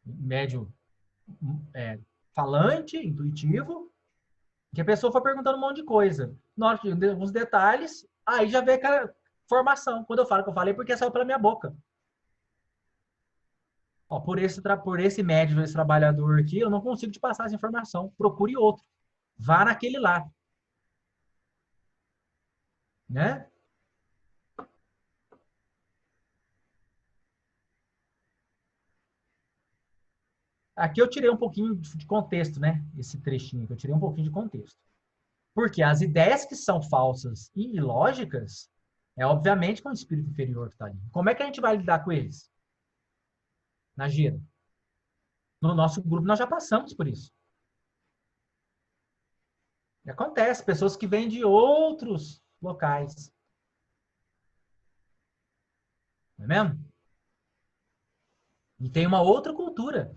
médio falante, intuitivo, que a pessoa foi perguntando um monte de coisa. Na hora que uns detalhes, aí já vem aquela formação. Quando eu falo que eu falei, porque saiu pela minha boca. Ó, por esse médium, esse trabalhador aqui, eu não consigo te passar essa informação. Procure outro. Vá naquele lá. Né? Aqui eu tirei um pouquinho de contexto, né? Esse trechinho aqui, eu tirei um pouquinho de contexto. Porque as ideias que são falsas e ilógicas, é obviamente com o espírito inferior que está ali. Como é que a gente vai lidar com eles? Na gira. No nosso grupo, nós já passamos por isso. E acontece, pessoas que vêm de outros locais. Não é mesmo? E tem uma outra cultura.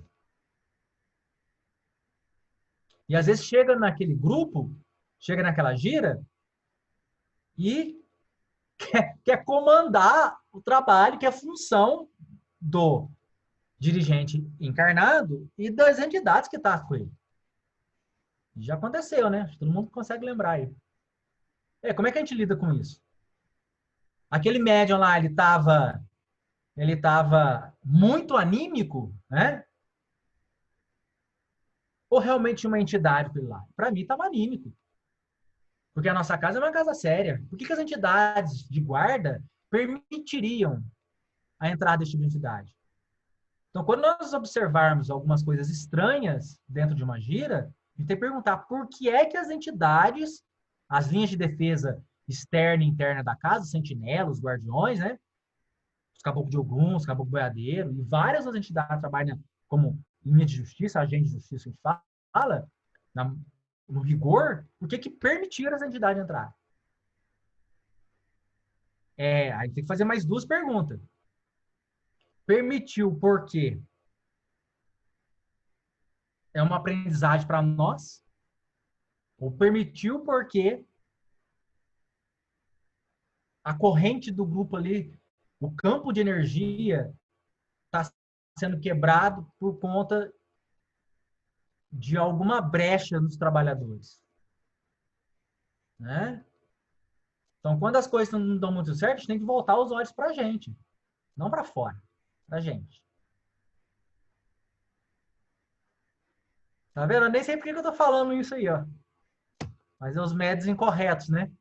E às vezes chega naquele grupo, chega naquela gira e quer comandar o trabalho, que é a função do dirigente encarnado e das entidades que estão com ele. Já aconteceu, né? Todo mundo consegue lembrar aí. Como é que a gente lida com isso? Aquele médium lá, ele tava muito anímico, né? Ou realmente uma entidade por lá? Para mim, estava anímico. Porque a nossa casa é uma casa séria. Por que as entidades de guarda permitiriam a entrada desse tipo de entidade? Então, quando nós observarmos algumas coisas estranhas dentro de uma gira, a gente tem que perguntar por que é que as entidades, as linhas de defesa externa e interna da casa, os sentinelas, os guardiões, né? Os caboclos de Ogum, os caboclos boiadeiro, e várias outras entidades trabalham como linha de justiça, agente de justiça, a gente fala, no rigor, por que permitiram as entidades entrar? Aí tem que fazer mais duas perguntas. Permitiu por quê? É uma aprendizagem para nós? Ou permitiu porque a corrente do grupo ali, o campo de energia está sendo quebrado por conta de alguma brecha nos trabalhadores, né? Então, quando as coisas não dão muito certo, a gente tem que voltar os olhos para a gente, não para fora, para a gente. Tá vendo? Eu nem sei por que eu tô falando isso aí, ó. Mas é os médios incorretos, né?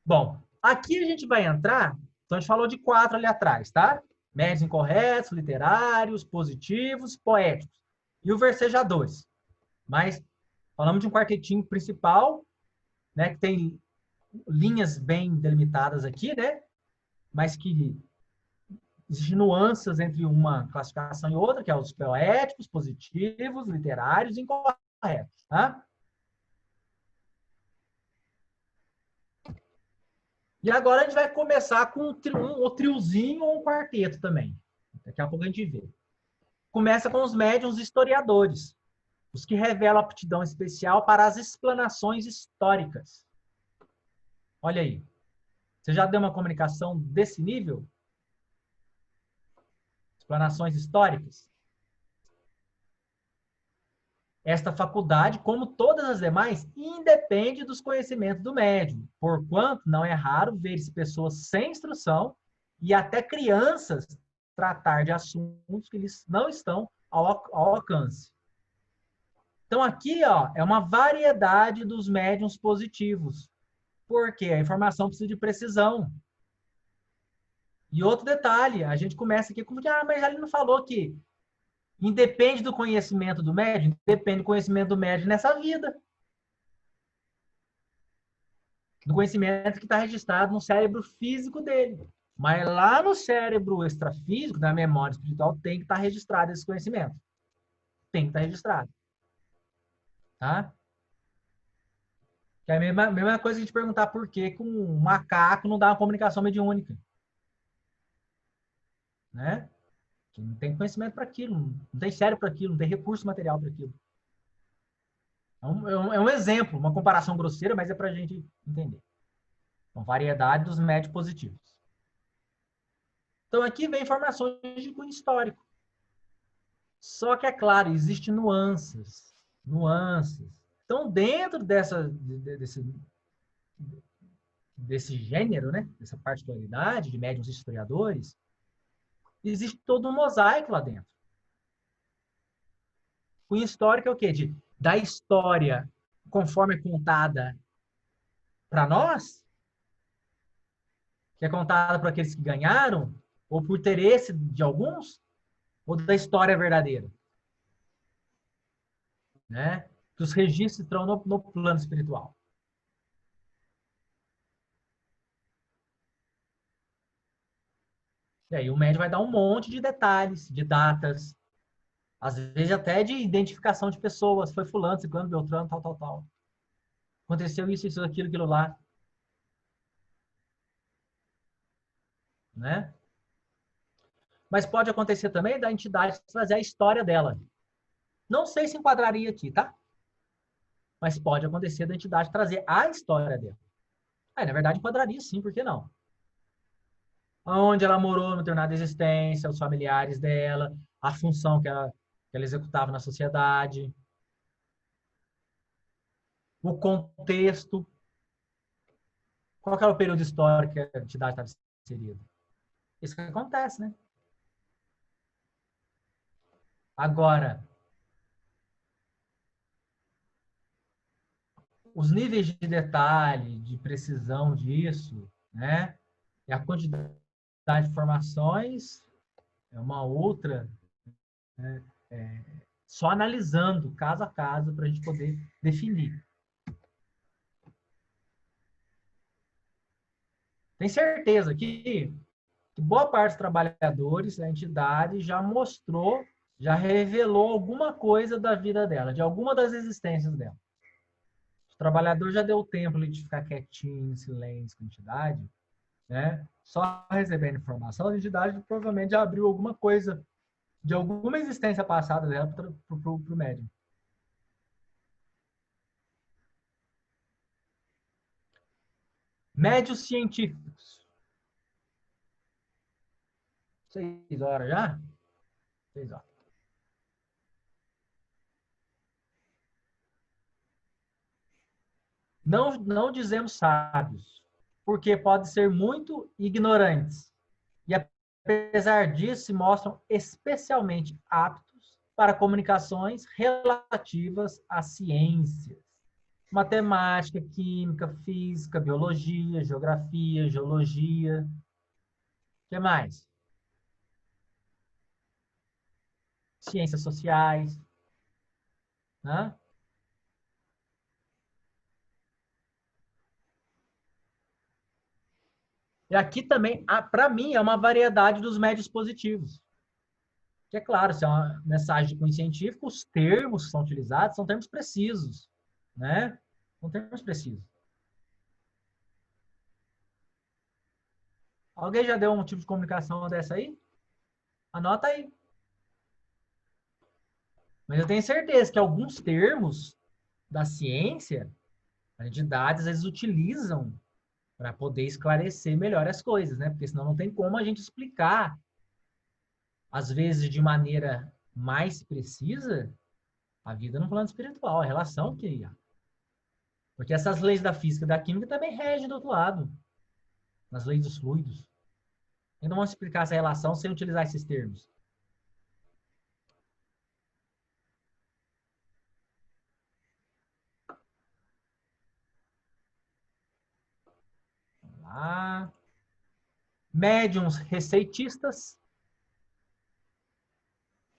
Bom, aqui a gente vai entrar, então a gente falou de 4 ali atrás, tá? Médios incorretos, literários, positivos, poéticos. E o versejadores. Mas falamos de um quartetinho principal, né, que tem linhas bem delimitadas aqui, né? Mas que existem nuances entre uma classificação e outra, que é os poéticos, positivos, literários e incorretos, tá? E agora a gente vai começar com um triozinho ou um quarteto também. Daqui a pouco a gente vê. Começa com os médiuns historiadores, os que revelam aptidão especial para as explanações históricas. Olha aí. Você já deu uma comunicação desse nível? Explanações históricas? Esta faculdade, como todas as demais, independe dos conhecimentos do médium, porquanto não é raro ver pessoas sem instrução e até crianças tratar de assuntos que eles não estão ao alcance. Então, aqui ó, é uma variedade dos médiums positivos, porque a informação precisa de precisão. E outro detalhe, a gente começa aqui com mas ele não falou que independe do conhecimento do médium, depende do conhecimento do médium nessa vida. Do conhecimento que está registrado no cérebro físico dele. Mas lá no cérebro extrafísico, na memória espiritual, tem que estar registrado esse conhecimento. Tem que estar registrado. Tá? Que é a mesma coisa que a gente perguntar por que com um macaco não dá uma comunicação mediúnica. Né? Que não tem conhecimento para aquilo, não tem cérebro para aquilo, não tem recurso material para aquilo. É um exemplo, uma comparação grosseira, mas é para a gente entender. Então, variedade dos médios positivos. Então, aqui vem informações de cunho histórico. Só que, é claro, existem nuances. Nuances. Então, dentro desse gênero, né? Dessa particularidade de médiuns historiadores, existe todo um mosaico lá dentro. Cunho histórico é o quê? Da história conforme é contada para nós, que é contada por aqueles que ganharam, ou por interesse de alguns, ou da história verdadeira. Né? Que os registros estão no plano espiritual. E aí o médium vai dar um monte de detalhes, de datas, às vezes até de identificação de pessoas. Foi fulano, ciclano, beltrano, tal, tal, tal. Aconteceu isso, aquilo lá. Né? Mas pode acontecer também da entidade trazer a história dela. Não sei se enquadraria aqui, tá? Mas pode acontecer da entidade trazer a história dela. Aí, na verdade, enquadraria sim, por que não? Onde ela morou no determinada existência, os familiares dela, a função que ela executava na sociedade, o contexto, qual era o período histórico que a entidade estava inserida. Isso que acontece, né? Agora, os níveis de detalhe, de precisão disso, né? E a quantidade de informações é uma outra, né? Só analisando caso a caso para a gente poder definir. Tem certeza que boa parte dos trabalhadores, a entidade já mostrou, já revelou alguma coisa da vida dela, de alguma das existências dela. O trabalhador já deu tempo de ficar quietinho, em silêncio com a entidade, né? Só recebendo informação, a entidade provavelmente já abriu alguma coisa de alguma existência passada dela para o médium. Médios científicos. 6 horas já? 6 horas. Não dizemos sábios, porque podem ser muito ignorantes. E apesar disso, se mostram especialmente aptos para comunicações relativas à ciências. Matemática, química, física, biologia, geografia, geologia. O que mais? Ciências sociais. Né? E aqui também, para mim, é uma variedade dos médios positivos. Que é claro, se é uma mensagem de cunho científico, os termos que são utilizados são termos precisos. Né? São termos precisos. Alguém já deu um tipo de comunicação dessa aí? Anota aí. Mas eu tenho certeza que alguns termos da ciência, as entidades às vezes utilizam para poder esclarecer melhor as coisas, né? Porque senão não tem como a gente explicar, às vezes de maneira mais precisa, a vida no plano espiritual, a relação que há. Porque essas leis da física e da química também regem do outro lado, nas leis dos fluidos. E não vamos explicar essa relação sem utilizar esses termos. Vamos lá. Médiuns receitistas.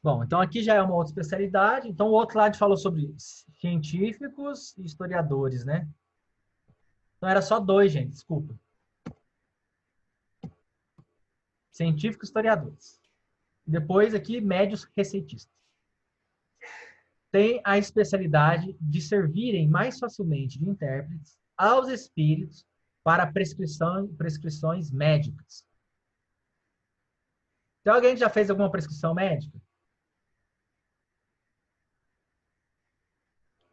Bom, então aqui já é uma outra especialidade. Então o outro lado falou sobre científicos e historiadores, né? Então era só dois, gente, desculpa. científicos historiadores. Depois aqui, médios receitistas. Tem a especialidade de servirem mais facilmente de intérpretes aos espíritos para prescrições médicas. Tem alguém que já fez alguma prescrição médica?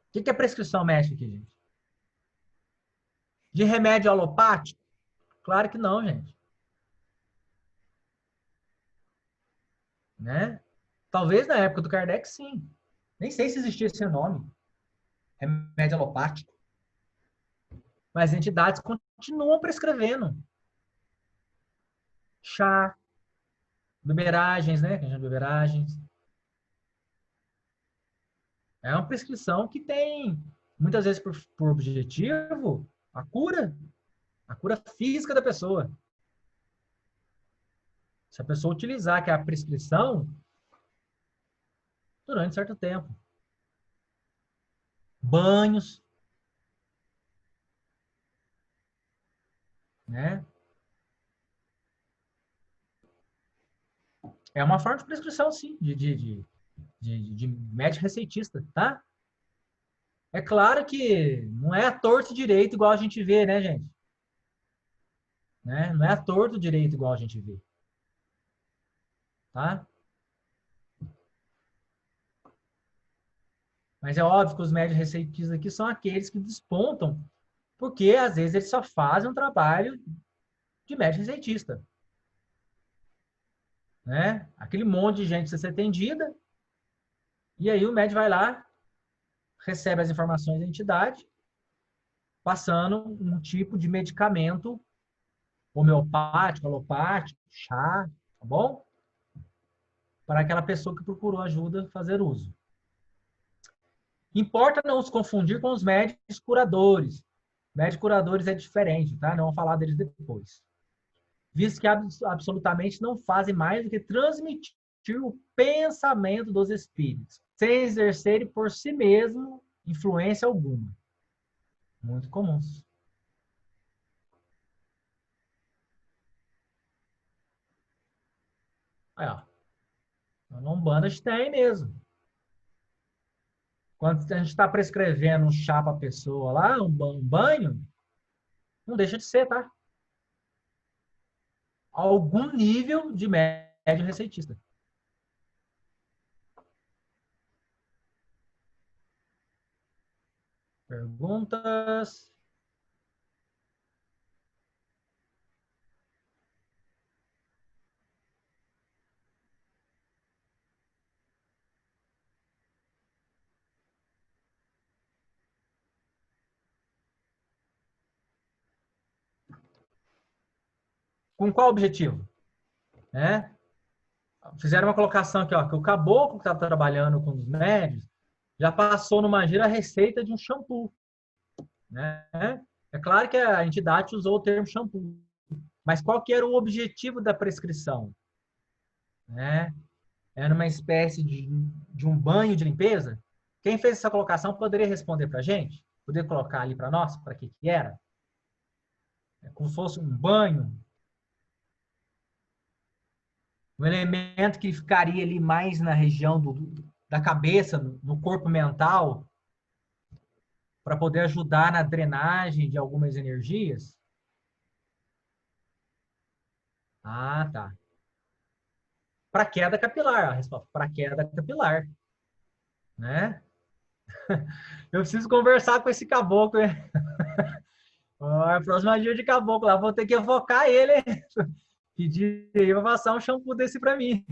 O que é prescrição médica aqui, gente? De remédio alopático? Claro que não, gente. Né? Talvez na época do Kardec, sim. Nem sei se existia esse nome. Remédio alopático. Mas entidades continuam prescrevendo. Chá, beberagens, né? Que a gente chama de beberagens. É uma prescrição que tem, muitas vezes, por objetivo, a cura física da pessoa. Se a pessoa utilizar que é a prescrição durante certo tempo. Banhos, né? É uma forma de prescrição, sim, de médico receitista, tá? É claro que não é a torto direito igual a gente vê, né, gente? Né? Não é a torto direito igual a gente vê. Tá? Mas é óbvio que os médios receitistas aqui são aqueles que despontam, porque às vezes eles só fazem um trabalho de médico receitista. Né? Aquele monte de gente precisa ser atendida, e aí o médico vai lá, recebe as informações da entidade, passando um tipo de medicamento homeopático, alopático, chá, tá bom? Para aquela pessoa que procurou ajuda fazer uso. Importa não os confundir com os médicos curadores. Médicos curadores é diferente, tá? Não vamos falar deles depois. Visto que absolutamente não fazem mais do que transmitir o pensamento dos espíritos, sem exercerem por si mesmo influência alguma. Muito comuns. Aí, ó. Na Umbanda a gente tem mesmo. Quando a gente está prescrevendo um chá para a pessoa lá, um banho, não deixa de ser, tá? Algum nível de médio receitista. Perguntas? Com qual objetivo? Né? Fizeram uma colocação aqui, ó, que o caboclo que estava trabalhando com os médios já passou numa gira a receita de um shampoo. Né? É claro que a entidade usou o termo shampoo, mas qual que era o objetivo da prescrição? Né? Era uma espécie de um banho de limpeza? Quem fez essa colocação poderia responder para a gente? Poderia colocar ali para nós, para que era? É como se fosse um banho, um elemento que ficaria ali mais na região da cabeça, no corpo mental, para poder ajudar na drenagem de algumas energias? Ah, tá. Para queda capilar, a resposta. Para queda capilar, né? Eu preciso conversar com esse caboclo, hein? A próxima dia de caboclo lá, vou ter que evocar ele, hein? Pedir aí para passar um shampoo desse para mim,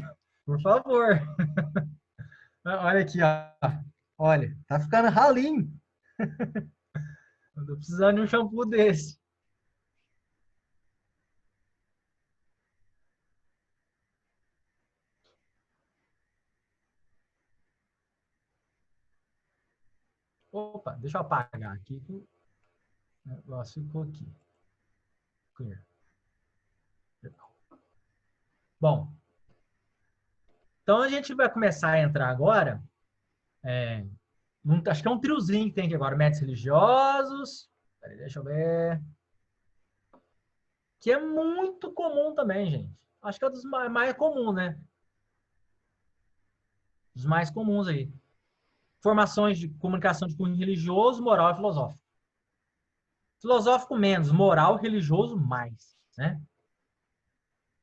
por favor. Olha aqui, ó. Olha, tá ficando ralinho. Eu tô precisando de um shampoo desse. Opa, deixa eu apagar aqui. O negócio ficou aqui. Clear. Bom, então a gente vai começar a entrar agora. Acho que é um triozinho que tem aqui agora. Métodos religiosos. Peraí, deixa eu ver. Que é muito comum também, gente. Acho que é dos mais comuns, né? Dos mais comuns aí. Formações de comunicação de cunho religioso, moral e filosófico. Filosófico menos, moral e religioso mais, né?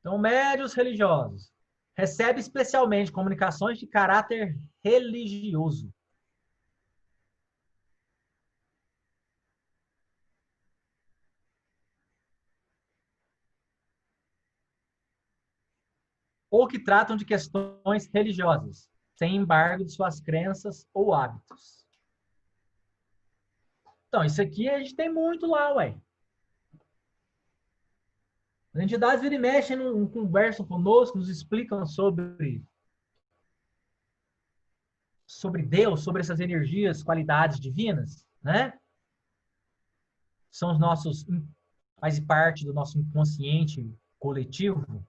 Então, médios religiosos. Recebe especialmente comunicações de caráter religioso. Ou que tratam de questões religiosas, sem embargo de suas crenças ou hábitos. Então, isso aqui a gente tem muito lá, ué. As entidades viram e mexem, conversam conosco, nos explicam sobre Deus, sobre essas energias, qualidades divinas, né? São os nossos, faz parte do nosso inconsciente coletivo.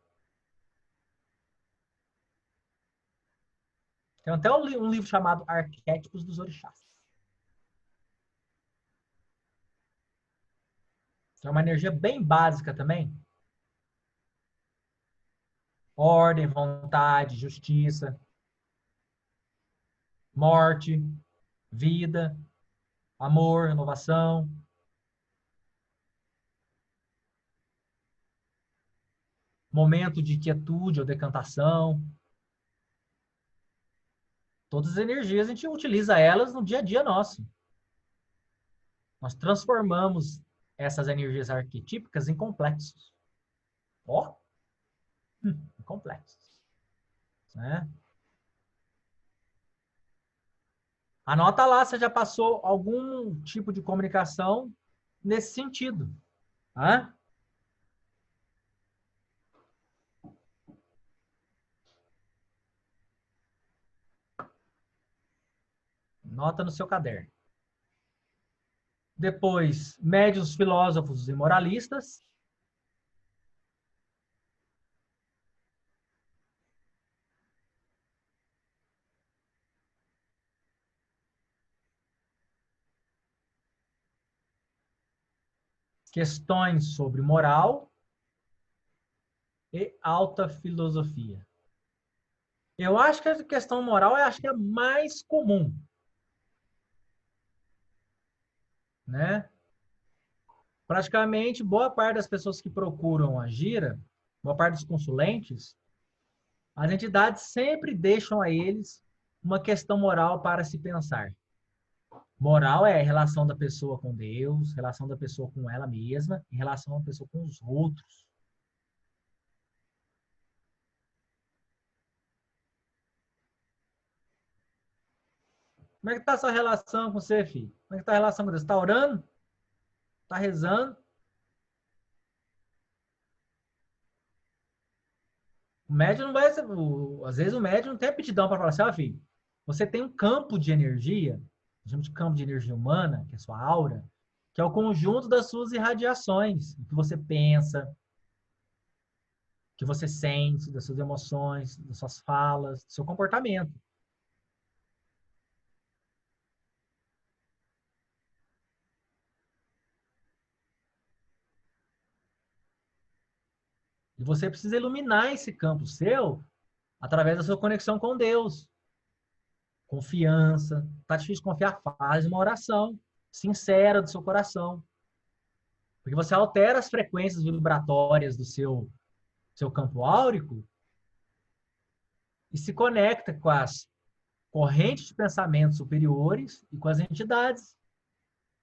Tem até um livro chamado Arquétipos dos Orixás. É uma energia bem básica também. Ordem, vontade, justiça, morte, vida, amor, inovação. Momento de quietude ou decantação. Todas as energias, a gente utiliza elas no dia a dia nosso. Nós transformamos essas energias arquetípicas em complexos. Ó, em complexos. Né? Anota lá se já passou algum tipo de comunicação nesse sentido. Tá? Nota no seu caderno. Depois, médios filósofos e moralistas. Questões sobre moral e alta filosofia. Eu acho que a questão moral acho que é a mais comum. Né? Praticamente, boa parte das pessoas que procuram a Gira, boa parte dos consulentes, as entidades sempre deixam a eles uma questão moral para se pensar. Moral é a relação da pessoa com Deus, relação da pessoa com ela mesma, e relação da pessoa com os outros. Como é que está a sua relação com você, filho? Como é que está a relação com Deus? Está orando? Está rezando? O médium não vai... Às vezes o médium não tem aptidão para falar assim, ó, filho, você tem um campo de energia, chamamos de campo de energia humana, que é a sua aura, que é o conjunto das suas irradiações, o que você pensa, o que você sente, das suas emoções, das suas falas, do seu comportamento. E você precisa iluminar esse campo seu através da sua conexão com Deus. Confiança. Tá difícil confiar? Faz uma oração sincera do seu coração. Porque você altera as frequências vibratórias do seu campo áurico e se conecta com as correntes de pensamentos superiores e com as entidades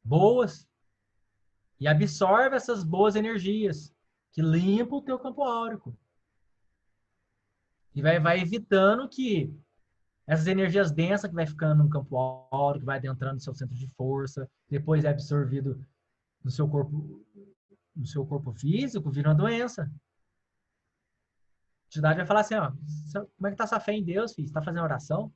boas e absorve essas boas energias que limpam o teu campo áurico. E vai evitando que essas energias densas que vai ficando no campo áurico, que vai adentrando no seu centro de força, depois é absorvido no seu corpo físico, vira uma doença. A entidade vai falar assim, ó, como é que tá sua fé em Deus, filho? Você tá fazendo oração?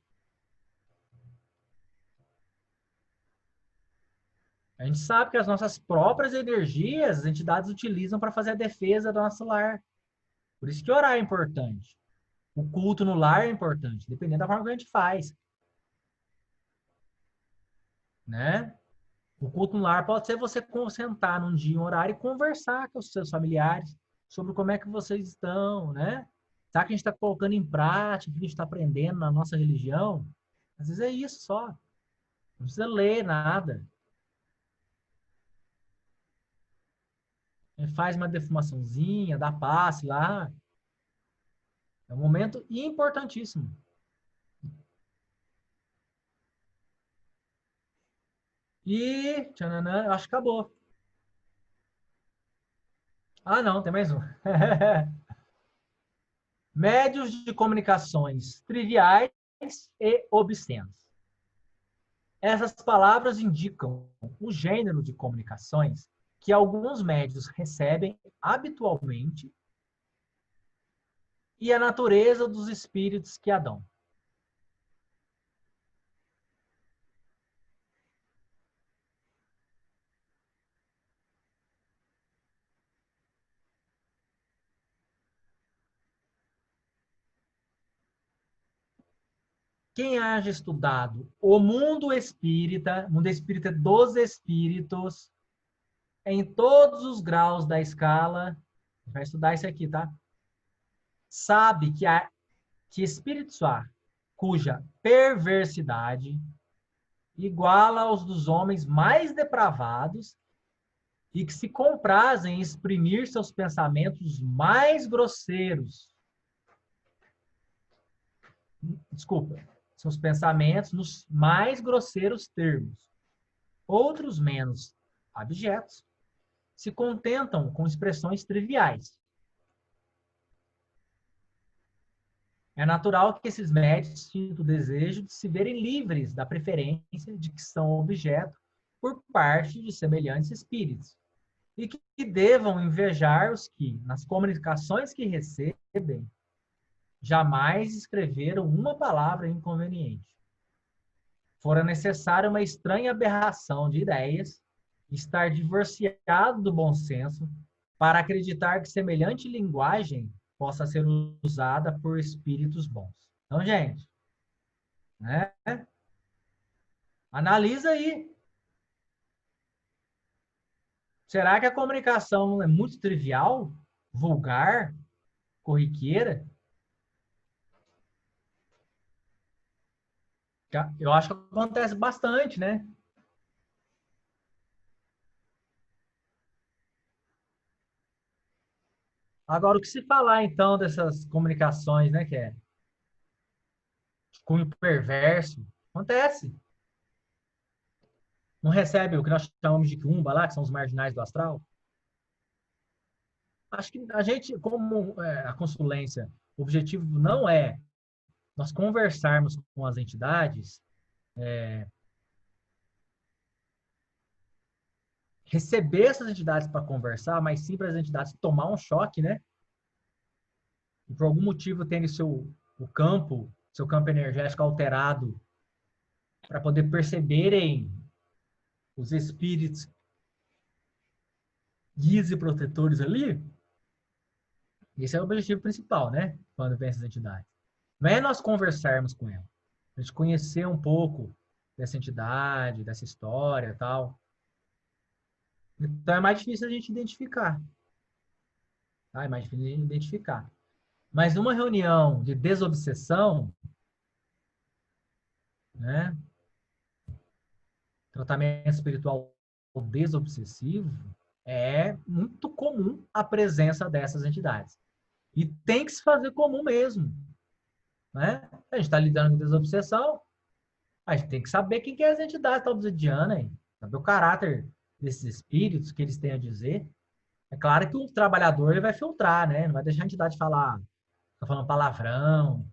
A gente sabe que as nossas próprias energias, as entidades utilizam para fazer a defesa do nosso lar. Por isso que orar é importante. O culto no lar é importante, dependendo da forma que a gente faz. Né? O culto no lar pode ser você sentar num dia, um horário e conversar com os seus familiares sobre como é que vocês estão, né? Será que a gente está colocando em prática o que a gente está aprendendo na nossa religião? Às vezes é isso só. Não precisa ler nada. A gente faz uma defumaçãozinha, dá passe lá. É um momento importantíssimo. E, tchananã, eu acho que acabou. Ah, não, tem mais um. Médios de comunicações triviais e obscenos. Essas palavras indicam o gênero de comunicações que alguns médios recebem habitualmente e a natureza dos espíritos que a dão. Quem haja estudado o mundo espírita dos espíritos, em todos os graus da escala, vai estudar isso aqui, tá? Sabe que espíritos há cuja perversidade iguala aos dos homens mais depravados e que se comprazem em exprimir seus pensamentos mais grosseiros. Desculpa, seus pensamentos nos mais grosseiros termos. Outros menos abjetos se contentam com expressões triviais. É natural que esses médios sintam o desejo de se verem livres da preferência de que são objeto por parte de semelhantes espíritos, e que devam invejar os que, nas comunicações que recebem, jamais escreveram uma palavra inconveniente. Fora necessária uma estranha aberração de ideias, estar divorciado do bom senso, para acreditar que semelhante linguagem possa ser usada por espíritos bons. Então, gente, né? Analisa aí. Será que a comunicação é muito trivial, vulgar, corriqueira? Eu acho que acontece bastante, né? Agora, o que se falar, então, dessas comunicações, né, que é cunho perverso, acontece. Não recebe o que nós chamamos de Kiumba lá, que são os marginais do astral? Acho que a gente, como a consulência, o objetivo não é nós conversarmos com as entidades, receber essas entidades para conversar, mas sim para as entidades tomar um choque, né? E por algum motivo terem seu campo energético alterado para poder perceberem os espíritos guias e protetores ali. Esse é o objetivo principal, né? Quando vem essas entidades. Não é nós conversarmos com ela, a gente conhecer um pouco dessa entidade, dessa história e tal. Então é mais difícil a gente identificar. Tá? É mais difícil a gente identificar. Mas numa reunião de desobsessão, né? Tratamento espiritual desobsessivo, é muito comum a presença dessas entidades. E tem que se fazer comum mesmo. Né? A gente está lidando com desobsessão, a gente tem que saber quem que é as entidades obsidianas, saber o caráter desses espíritos, que eles têm a dizer. É claro que o trabalhador ele vai filtrar, né? Não vai deixar a entidade falar, ficar falando palavrão.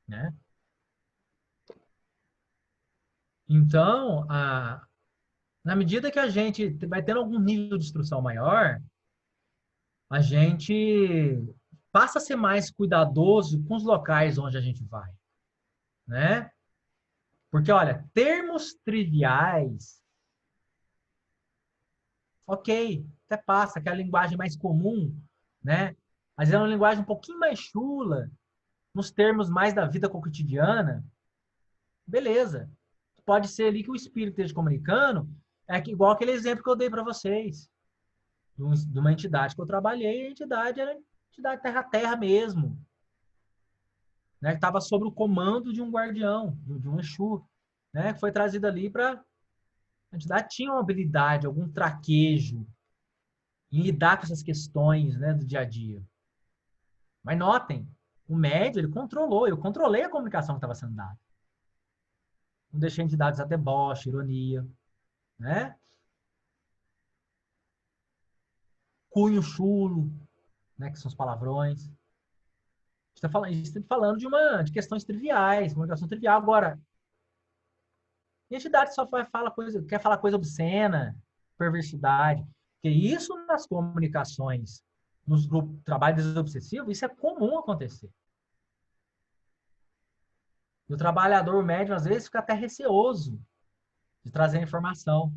Né? Então, na medida que a gente vai tendo algum nível de instrução maior, a gente passa a ser mais cuidadoso com os locais onde a gente vai, né? Porque, olha, termos triviais, ok, até passa, que é a linguagem mais comum, né? Mas é uma linguagem um pouquinho mais chula, nos termos mais da vida cotidiana, Beleza. Pode ser ali que o espírito esteja comunicando, igual aquele exemplo que eu dei para vocês, de uma entidade que eu trabalhei, a entidade era entidade terra-terra mesmo, né? Que estava sob o comando de um guardião, de um Exu, né? Que foi trazido ali para... A entidade tinha uma habilidade, algum traquejo em lidar com essas questões, né, do dia a dia. Mas notem, o médium, ele controlou, eu controlei a comunicação que estava sendo dada. Não deixei entidades a deboche, ironia, né? Cunho chulo, né, que são os palavrões. Está falando de questões triviais, comunicação trivial. Agora, a entidade só quer falar coisa obscena, perversidade. Porque isso nas comunicações, nos grupos de trabalho desobsessivo, isso é comum acontecer. E o trabalhador médium, às vezes, fica até receoso de trazer informação.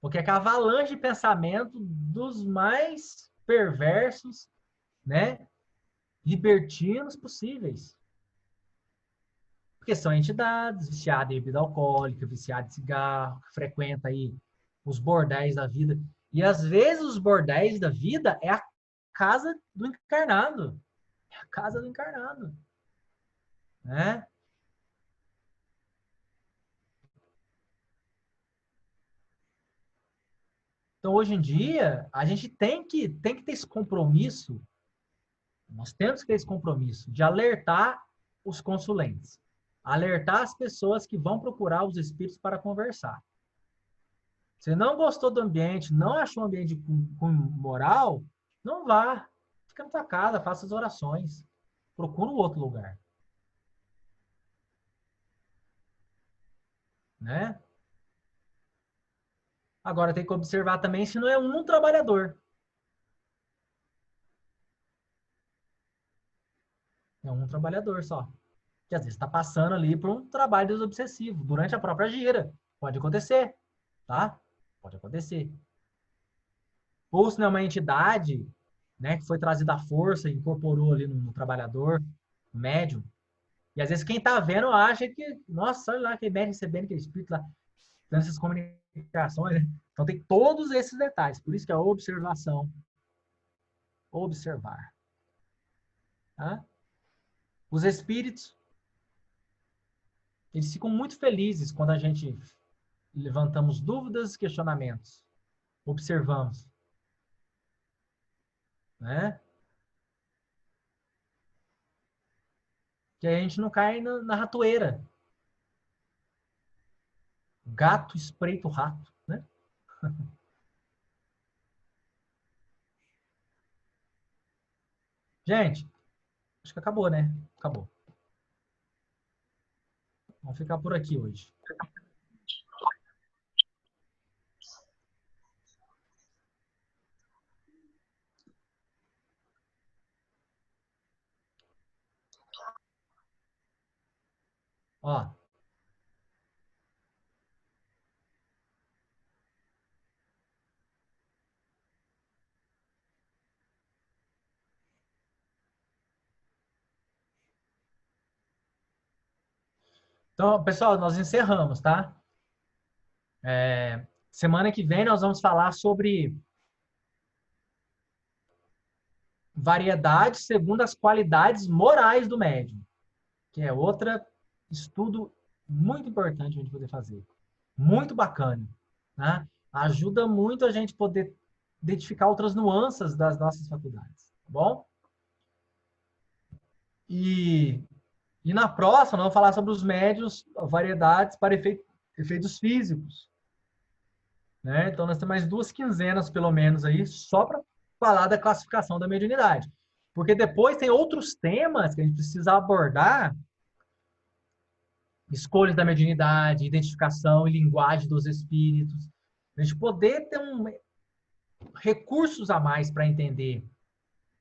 Porque é que a avalanche de pensamento dos mais perversos, né, libertinos possíveis. Porque são entidades viciadas em bebida alcoólica, viciadas em cigarro, que frequentam aí os bordéis da vida. E às vezes os bordéis da vida é a casa do encarnado. É a casa do encarnado. Né? Então, hoje em dia, a gente tem que ter esse compromisso, nós temos que ter esse compromisso de alertar os consulentes, alertar as pessoas que vão procurar os espíritos para conversar. Você não gostou do ambiente, não achou um ambiente com moral, não vá. Fica na tua casa, faça as orações. Procura um outro lugar. Né? Agora tem que observar também se não é um trabalhador. É um trabalhador só. Que às vezes está passando ali por um trabalho desobsessivo, durante a própria gira. Pode acontecer, tá? Pode acontecer. Ou se não é uma entidade, né, que foi trazida à força e incorporou ali no trabalhador, no médium. E às vezes quem está vendo acha que, nossa, olha lá, aquele médium recebendo aquele espírito lá, dando essas comunicações, né? Então tem todos esses detalhes. Por isso que é a observação. Observar. Tá? Os espíritos, eles ficam muito felizes quando a gente levantamos dúvidas e questionamentos. Observamos. Né? Que a gente não cai na ratoeira. Gato espreita o rato. Né? Gente, acho que acabou, né? Acabou. Vamos ficar por aqui hoje. Ó, então, pessoal, nós encerramos, tá? Semana que vem nós vamos falar sobre variedade segundo as qualidades morais do médium, que é outro estudo muito importante a gente poder fazer. Muito bacana. Né? Ajuda muito a gente poder identificar outras nuances das nossas faculdades. Tá bom? E, e na próxima, nós vamos falar sobre os médios, variedades para efeitos físicos. Né? Então, nós temos mais 2 quinzenas, pelo menos, aí, só para falar da classificação da mediunidade. Porque depois tem outros temas que a gente precisa abordar, escolhas da mediunidade, identificação e linguagem dos espíritos. A gente poder ter recursos a mais para entender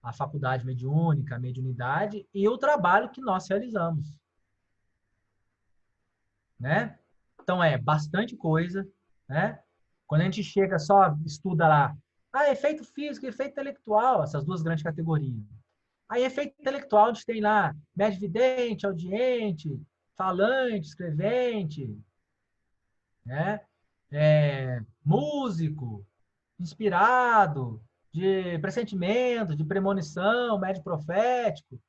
a faculdade mediúnica, a mediunidade e o trabalho que nós realizamos. Né? Então, é bastante coisa, né? Quando a gente chega só, estuda lá, efeito físico, efeito intelectual, essas duas grandes categorias. Aí, efeito intelectual, a gente tem lá, médio vidente, audiente, falante, escrevente, né? Músico, inspirado, de pressentimento, de premonição, médio profético.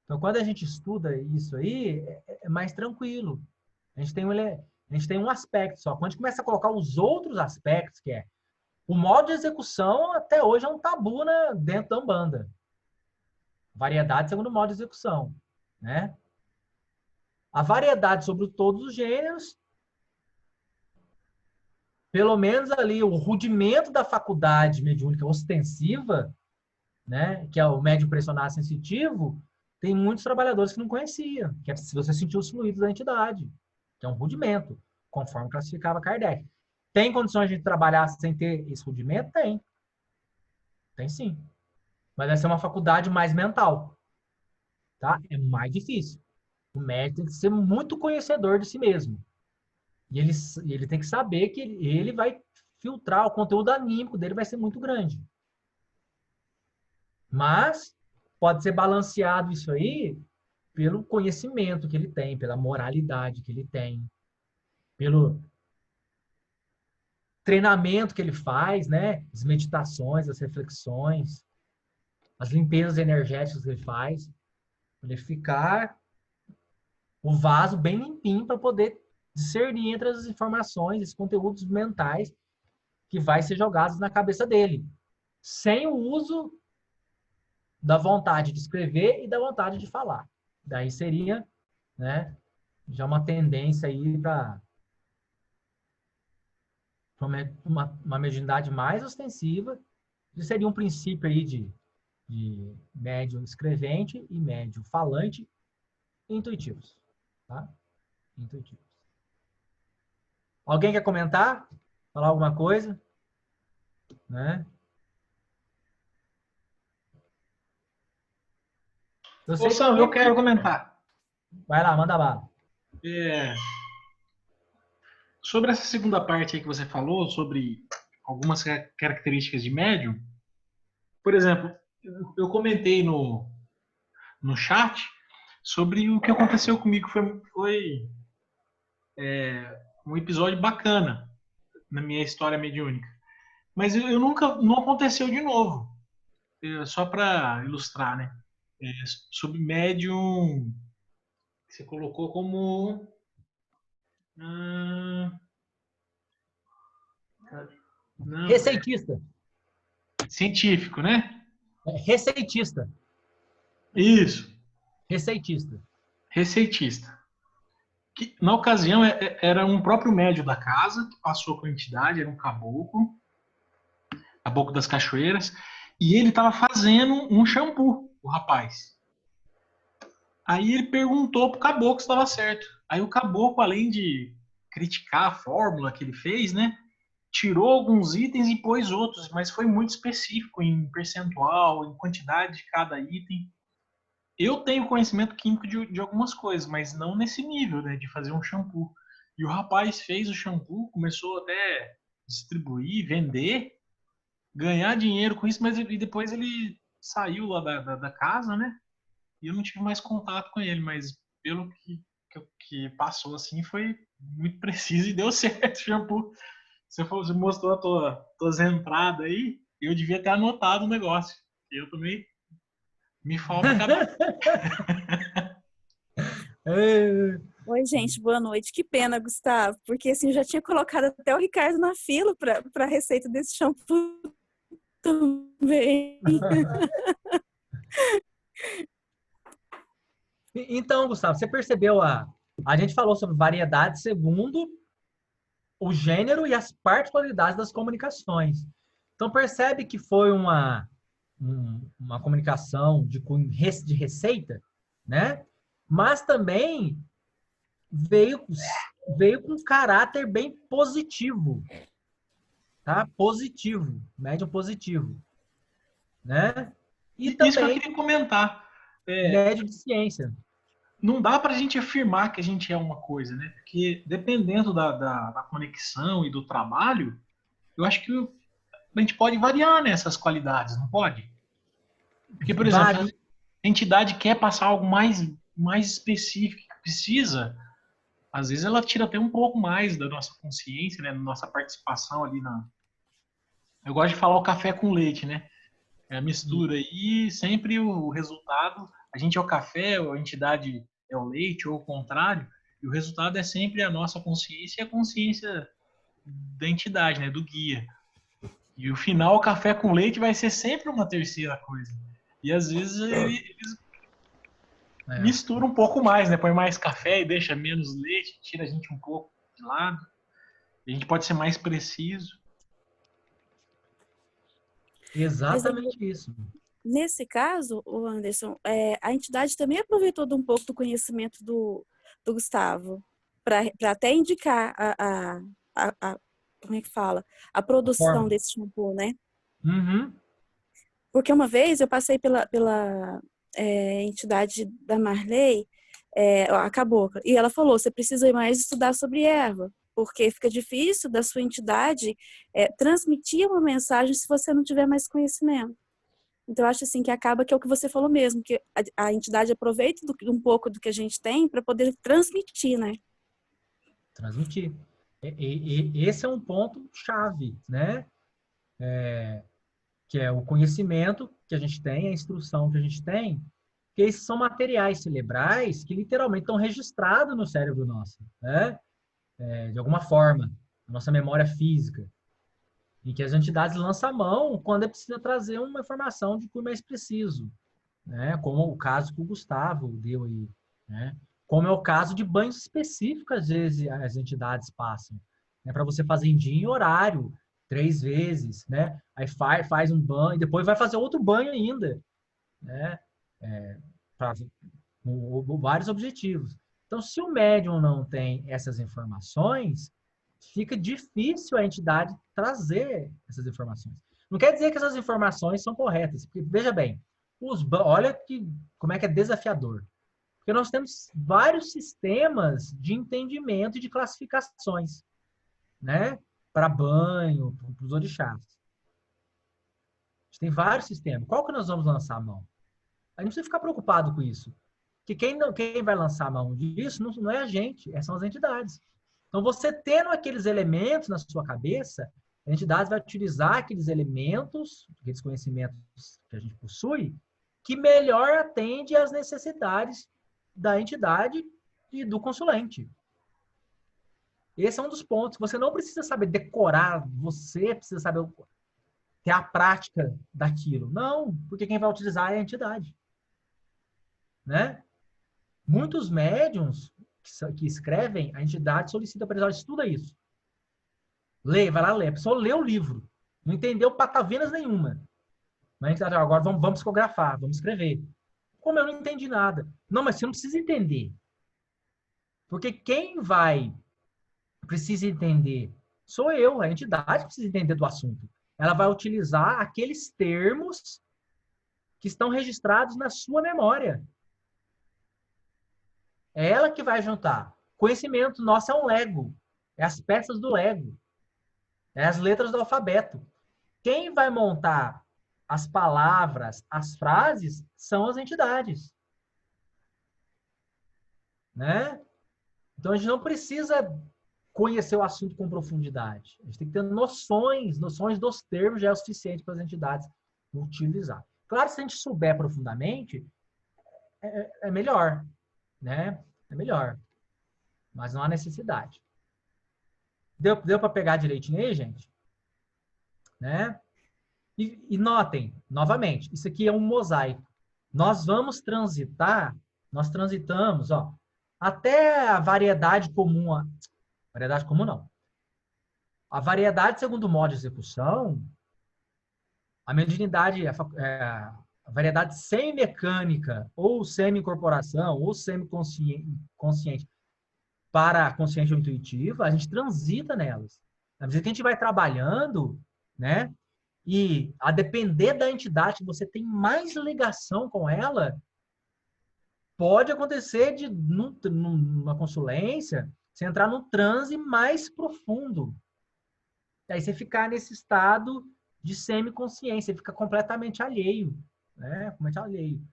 Então, quando a gente estuda isso aí, é mais tranquilo. A gente tem um aspecto só. Quando a gente começa a colocar os outros aspectos, que é o modo de execução, até hoje é um tabu dentro da Umbanda. Variedade segundo o modo de execução, né? A variedade sobre todos os gêneros, pelo menos ali o rudimento da faculdade mediúnica ostensiva, né, que é o médium pressionado sensitivo, tem muitos trabalhadores que não conheciam, que é se você sentir os fluidos da entidade, que é um rudimento, conforme classificava Kardec. Tem condições de trabalhar sem ter esse rudimento? Tem. Tem sim. Mas vai ser uma faculdade mais mental, tá? É mais difícil. O médico tem que ser muito conhecedor de si mesmo. E ele tem que saber que ele vai filtrar, o conteúdo anímico dele vai ser muito grande. Mas pode ser balanceado isso aí pelo conhecimento que ele tem, pela moralidade que ele tem, pelo treinamento que ele faz, né? As meditações, as reflexões, as limpezas energéticas que ele faz, para ele ficar o vaso bem limpinho para poder discernir entre as informações, esses conteúdos mentais que vai ser jogados na cabeça dele, sem o uso da vontade de escrever e da vontade de falar. Daí seria, né, já uma tendência aí para uma mediunidade mais ostensiva, que seria um princípio aí de médium escrevente e médium falante intuitivos, tá? Intuitivos. Alguém quer comentar? Falar alguma coisa? Né? Eu Ô, sei que Sam, eu quero comentar. Vai lá, manda bala. É, sobre essa segunda parte aí que você falou, sobre algumas características de médium, por exemplo, eu comentei no chat sobre o que aconteceu comigo. Foi um episódio bacana na minha história mediúnica. Mas eu nunca, não aconteceu de novo. Só para ilustrar, né? É, sobre médium, você colocou como ah, não, Receitista. científico, né? Receitista. Isso, Receitista. receitista. Que, na ocasião era um próprio médium da casa que passou com a entidade, era um caboclo, caboclo das cachoeiras, e ele estava fazendo um shampoo, o rapaz. Aí ele perguntou pro caboclo se estava certo. Aí o caboclo, além de criticar a fórmula que ele fez, né, tirou alguns itens e pôs outros, mas foi muito específico em percentual, em quantidade de cada item. Eu tenho conhecimento químico de algumas coisas, mas não nesse nível, né, de fazer um shampoo. E o rapaz fez o shampoo, começou até distribuir, vender, ganhar dinheiro com isso, mas e depois ele saiu lá da casa, né? E eu não tive mais contato com ele, mas pelo que passou assim, foi muito preciso e deu certo o shampoo. Você mostrou tuas entradas aí, eu devia ter anotado o negócio. Eu também me falta cada. Oi, gente, boa noite. Que pena, Gustavo, porque assim, eu já tinha colocado até o Ricardo na fila para a receita desse shampoo também. Então, Gustavo, você percebeu a gente falou sobre variedade segundo o gênero e as particularidades das comunicações. Então, percebe que foi uma comunicação de receita, né? Mas também veio, veio com um caráter bem positivo, tá? Positivo, médium positivo, né? E Isso que eu também queria comentar. médium de ciência. Não dá para a gente afirmar que a gente é uma coisa, né? Porque dependendo da conexão e do trabalho, eu acho que a gente pode variar nessas qualidades, não pode? Porque, por exemplo, a entidade quer passar algo mais específico, precisa, às vezes ela tira até um pouco mais da nossa consciência, né, da nossa participação ali na... Eu gosto de falar o café com leite, né? É a mistura aí, sempre o resultado, a gente é o café, ou a entidade é o leite, ou o contrário, e o resultado é sempre a nossa consciência e a consciência da entidade, né, do guia. E o final, o café com leite vai ser sempre uma terceira coisa. E às vezes eles misturam um pouco mais, né? Põe mais café e deixa menos leite, tira a gente um pouco de lado. A gente pode ser mais preciso. Mas aí, Exatamente isso. nesse caso, o Anderson, a entidade também aproveitou de um pouco do conhecimento do Gustavo para até indicar como é que fala? A produção Forma. desse shampoo, né? Uhum. Porque uma vez eu passei pela entidade da Marley, a cabocla, e ela falou, você precisa mais estudar sobre erva, porque fica difícil da sua entidade transmitir uma mensagem se você não tiver mais conhecimento. Então, eu acho assim que acaba que é o que você falou mesmo, que a entidade aproveita um pouco do que a gente tem para poder transmitir, né? Transmitir. Esse é um ponto chave, né? Que é o conhecimento que a gente tem, a instrução que a gente tem, que esses são materiais cerebrais que literalmente estão registrados no cérebro nosso, né? De alguma forma, a nossa memória física, em que as entidades lançam a mão quando é preciso trazer uma informação de cunho mais preciso, né? Como o caso que o Gustavo deu aí, né? Como é o caso de banhos específicos, às vezes as entidades passam, né? Para você fazer em dia e horário, 3 vezes, né? Aí faz um banho, depois vai fazer outro banho ainda, né? Para vários objetivos. Então, se o médium não tem essas informações, fica difícil a entidade trazer essas informações. Não quer dizer que essas informações são corretas, porque, veja bem, olha como é que é desafiador. Porque nós temos vários sistemas de entendimento e de classificações, né? Para banho, para os orixás. A gente tem vários sistemas. Qual que nós vamos lançar a mão? A gente não precisa ficar preocupado com isso. Que quem vai lançar a mão disso não é a gente, são as entidades. Então, você tendo aqueles elementos na sua cabeça, a entidade vai utilizar aqueles elementos, aqueles conhecimentos que a gente possui, que melhor atende às necessidades da entidade e do consulente. Esse é um dos pontos. Você não precisa saber decorar, você precisa saber ter a prática daquilo. Não, porque quem vai utilizar é a entidade. Né? Muitos médiums que escrevem, a entidade solicita para eles, estuda isso. Lê, vai lá ler. A pessoa lê o livro. Não entendeu patavinas nenhuma. Mas a entidade, agora vamos psicografar, vamos escrever. Como eu não entendi nada. Não, mas você não precisa entender. Porque quem precisa entender sou eu, a entidade precisa entender do assunto. Ela vai utilizar aqueles termos que estão registrados na sua memória. É ela que vai juntar. Conhecimento nosso é um Lego. É as peças do Lego. É as letras do alfabeto. Quem vai montar as palavras, as frases, são as entidades. Né? Então, a gente não precisa conhecer o assunto com profundidade. A gente tem que ter noções dos termos já é o suficiente para as entidades utilizar. Claro, se a gente souber profundamente, é melhor. Né? É melhor. Mas não há necessidade. Deu para pegar direitinho aí, gente? Né? E notem, novamente, isso aqui é um mosaico. Nós transitamos, ó, até a variedade comum. Variedade comum, não. A variedade segundo o modo de execução, a mediunidade, a variedade semi-mecânica, ou semi-incorporação, ou semi-consciente, para a consciente ou intuitiva, a gente transita nelas. Na medida que a gente vai trabalhando, né? E a depender da entidade que você tem mais ligação com ela, pode acontecer de, numa consulência, você entrar num transe mais profundo. E aí você ficar nesse estado de semiconsciência, fica completamente alheio. Né? Completamente alheio.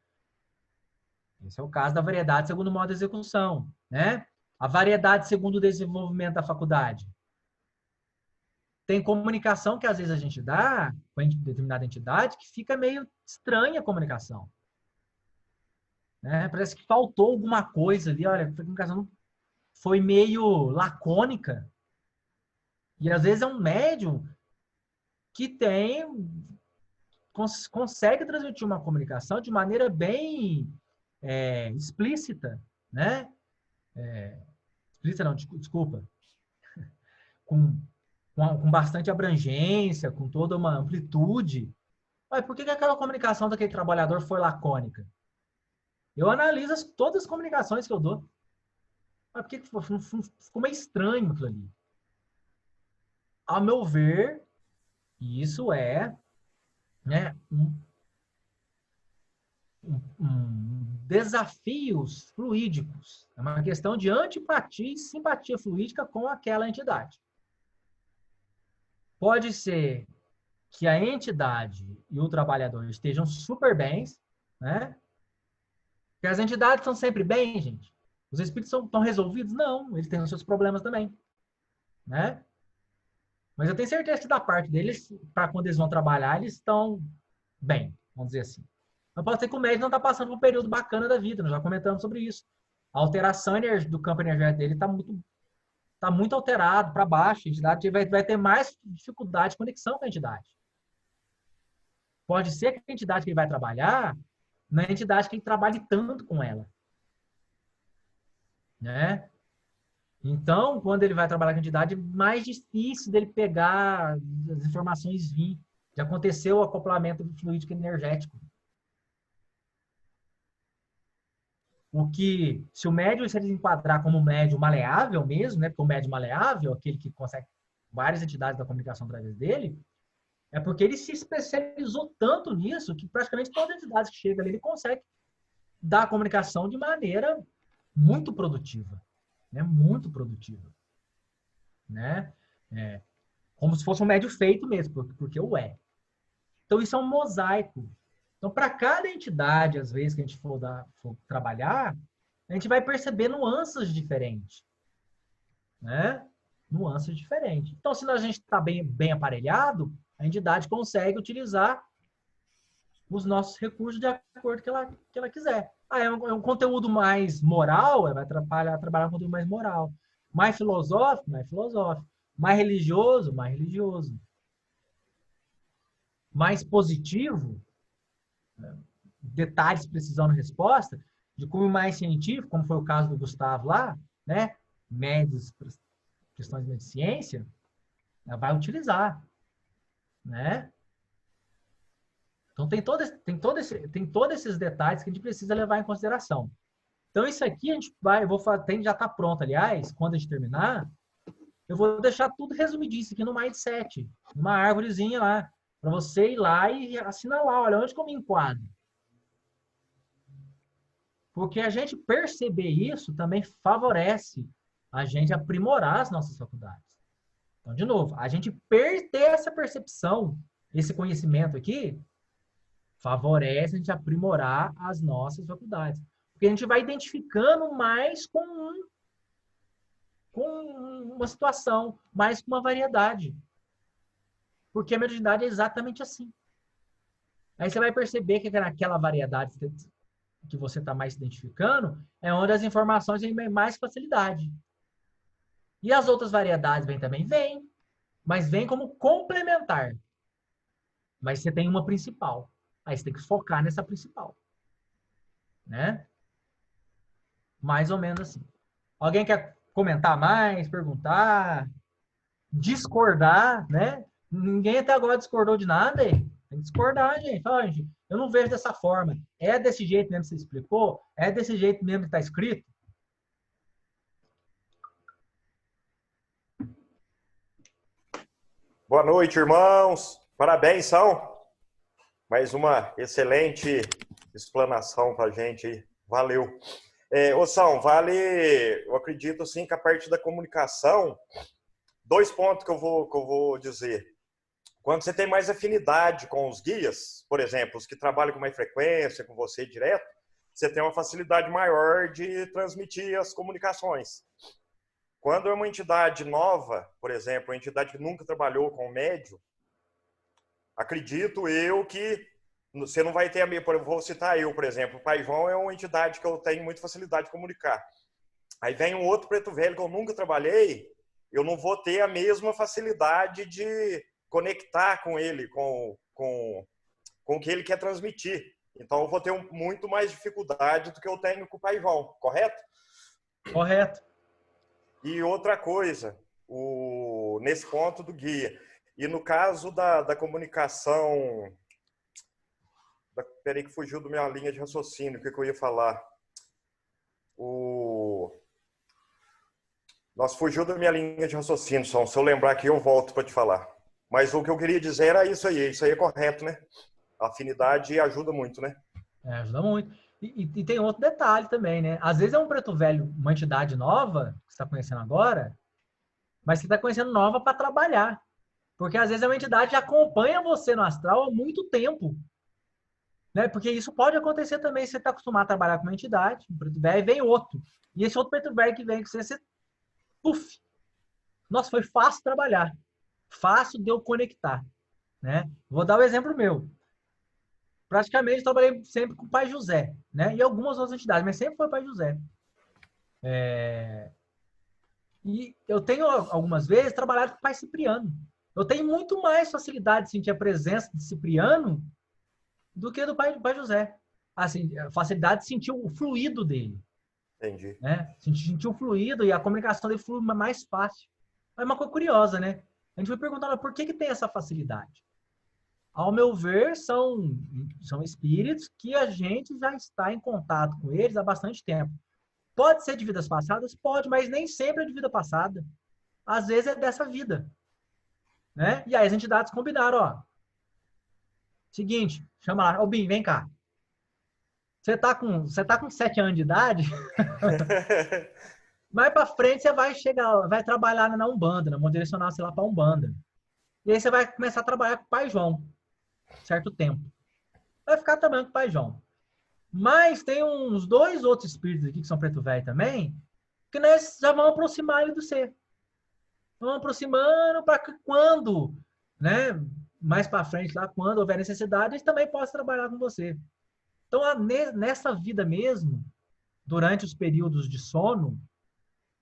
Esse é o caso da variedade segundo o modo de execução. né? A variedade segundo o desenvolvimento da faculdade. Tem comunicação que às vezes a gente dá com determinada entidade que fica meio estranha a comunicação. Né? Parece que faltou alguma coisa ali. Olha, a comunicação foi meio lacônica. E às vezes é um médium que consegue transmitir uma comunicação de maneira bem explícita, né? Explícita não, desculpa. Com bastante abrangência, com toda uma amplitude. Mas por que aquela comunicação daquele trabalhador foi lacônica? Eu analiso todas as comunicações que eu dou. Mas por que ficou meio estranho aquilo ali? Ao meu ver, isso é, né, desafios fluídicos. É uma questão de antipatia e simpatia fluídica com aquela entidade. Pode ser que a entidade e o trabalhador estejam super bens, né? Porque as entidades estão sempre bem, gente. Os espíritos estão resolvidos? Não, eles têm os seus problemas também, né? Mas eu tenho certeza que da parte deles, para quando eles vão trabalhar, eles estão bem, vamos dizer assim. Mas pode ser que o médium não está passando por um período bacana da vida, nós já comentamos sobre isso. A alteração do campo energético dele está muito alterado para baixo. A entidade vai ter mais dificuldade de conexão com a entidade. Pode ser que a entidade que ele vai trabalhar não é a entidade que ele trabalhe tanto com ela. Né? Então, quando ele vai trabalhar com a entidade, é mais difícil dele pegar as informações vir. Já aconteceu o acoplamento fluídico energético. O que, se o médium se ele enquadrar como um médium maleável mesmo, né? Porque o médium maleável, aquele que consegue várias entidades da comunicação através dele, é porque ele se especializou tanto nisso que praticamente todas as entidades que chegam ali, ele consegue dar a comunicação de maneira muito produtiva. Né? Muito produtiva. Né? Como se fosse um médium feito mesmo, porque o é. Então, isso é um mosaico. Então, para cada entidade, às vezes, que a gente for trabalhar, a gente vai perceber nuances diferentes. Né? Nuances diferentes. Então, se a gente está bem aparelhado, a entidade consegue utilizar os nossos recursos de acordo com que ela quiser. É um conteúdo mais moral, vai trabalhar um conteúdo mais moral. Mais filosófico, mais filosófico. Mais religioso, mais religioso. Mais positivo, detalhes precisando de resposta, de como mais científico, como foi o caso do Gustavo lá, né? Médios, questões de ciência, ela vai utilizar, né? Então tem todos esses detalhes que a gente precisa levar em consideração. Então isso aqui a gente já está pronto, aliás, quando a gente terminar, eu vou deixar tudo resumidinho aqui no Mindset, numa árvorezinha lá, para você ir lá e assinalar, olha, onde que eu me enquadro? Porque a gente perceber isso também favorece a gente aprimorar as nossas faculdades. Então, de novo, a gente ter essa percepção, esse conhecimento aqui, favorece a gente aprimorar as nossas faculdades. Porque a gente vai identificando mais com uma situação, mais com uma variedade. Porque a mediunidade é exatamente assim. Aí você vai perceber que naquela variedade que você está mais se identificando, é onde as informações vêm mais facilidade. E as outras variedades vêm também? Vêm. Mas vêm como complementar. Mas você tem uma principal. Aí você tem que focar nessa principal. Né? Mais ou menos assim. Alguém quer comentar mais, perguntar, discordar, né? Ninguém até agora discordou de nada, hein? Tem que discordar, gente. Fala, gente, eu não vejo dessa forma. É desse jeito mesmo que você explicou? É desse jeito mesmo que está escrito? Boa noite, irmãos. Parabéns, São. Mais uma excelente explanação para a gente. Valeu. Ô, São, eu acredito assim que a parte da comunicação, 2 pontos que eu vou dizer. Quando você tem mais afinidade com os guias, por exemplo, os que trabalham com mais frequência, com você direto, você tem uma facilidade maior de transmitir as comunicações. Quando é uma entidade nova, por exemplo, uma entidade que nunca trabalhou com médium, acredito eu que você não vai ter a minha... Vou citar eu, por exemplo. O Pai João é uma entidade que eu tenho muita facilidade de comunicar. Aí vem um outro preto velho que eu nunca trabalhei, eu não vou ter a mesma facilidade de conectar com ele, com o que ele quer transmitir. Então eu vou ter muito mais dificuldade do que eu tenho com o Pai João, correto? Correto. E outra coisa, nesse ponto do guia, e no caso da comunicação... Peraí que fugiu da minha linha de raciocínio, o que eu ia falar? Nossa, fugiu da minha linha de raciocínio, Som. Se eu lembrar aqui, eu volto para te falar. Mas o que eu queria dizer era isso aí é correto, né? A afinidade ajuda muito, né? Ajuda muito. E tem outro detalhe também, né? Às vezes é um preto velho, uma entidade nova, que você está conhecendo agora, mas você está conhecendo nova para trabalhar. Porque às vezes é uma entidade que acompanha você no astral há muito tempo. Né? Porque isso pode acontecer também. Você está acostumado a trabalhar com uma entidade, um preto velho, e vem outro. E esse outro preto velho que vem com você puf! Nossa, foi fácil trabalhar. Fácil de eu conectar. Né? Vou dar o exemplo meu. Praticamente trabalhei sempre com o Pai José, né? E algumas outras entidades, mas sempre foi o Pai José. E eu tenho, algumas vezes, trabalhado com o Pai Cipriano. Eu tenho muito mais facilidade de sentir a presença de Cipriano do que do Pai José. Assim, facilidade de sentir o fluido dele. Entendi. Né? Sentir o fluido e a comunicação dele flui mais fácil. É uma coisa curiosa, né? A gente vai perguntar, por que tem essa facilidade? Ao meu ver, são espíritos que a gente já está em contato com eles há bastante tempo. Pode ser de vidas passadas? Pode, mas nem sempre é de vida passada. Às vezes é dessa vida. Né? E aí as entidades combinaram, ó. Seguinte, chama lá, Bim, vem cá. Você tá com 7 anos de idade, mais pra frente você vai chegar, vai trabalhar na Umbanda, vamos direcionar você lá pra Umbanda. E aí você vai começar a trabalhar com o Pai João, certo tempo. Vai ficar trabalhando com o Pai João. Mas tem uns 2 outros espíritos aqui que são preto velho também, que nós já vão aproximar ele do ser. Vão aproximando para que quando, né, mais para frente lá, quando houver necessidade, eles também possam trabalhar com você. Então, nessa vida mesmo, durante os períodos de sono,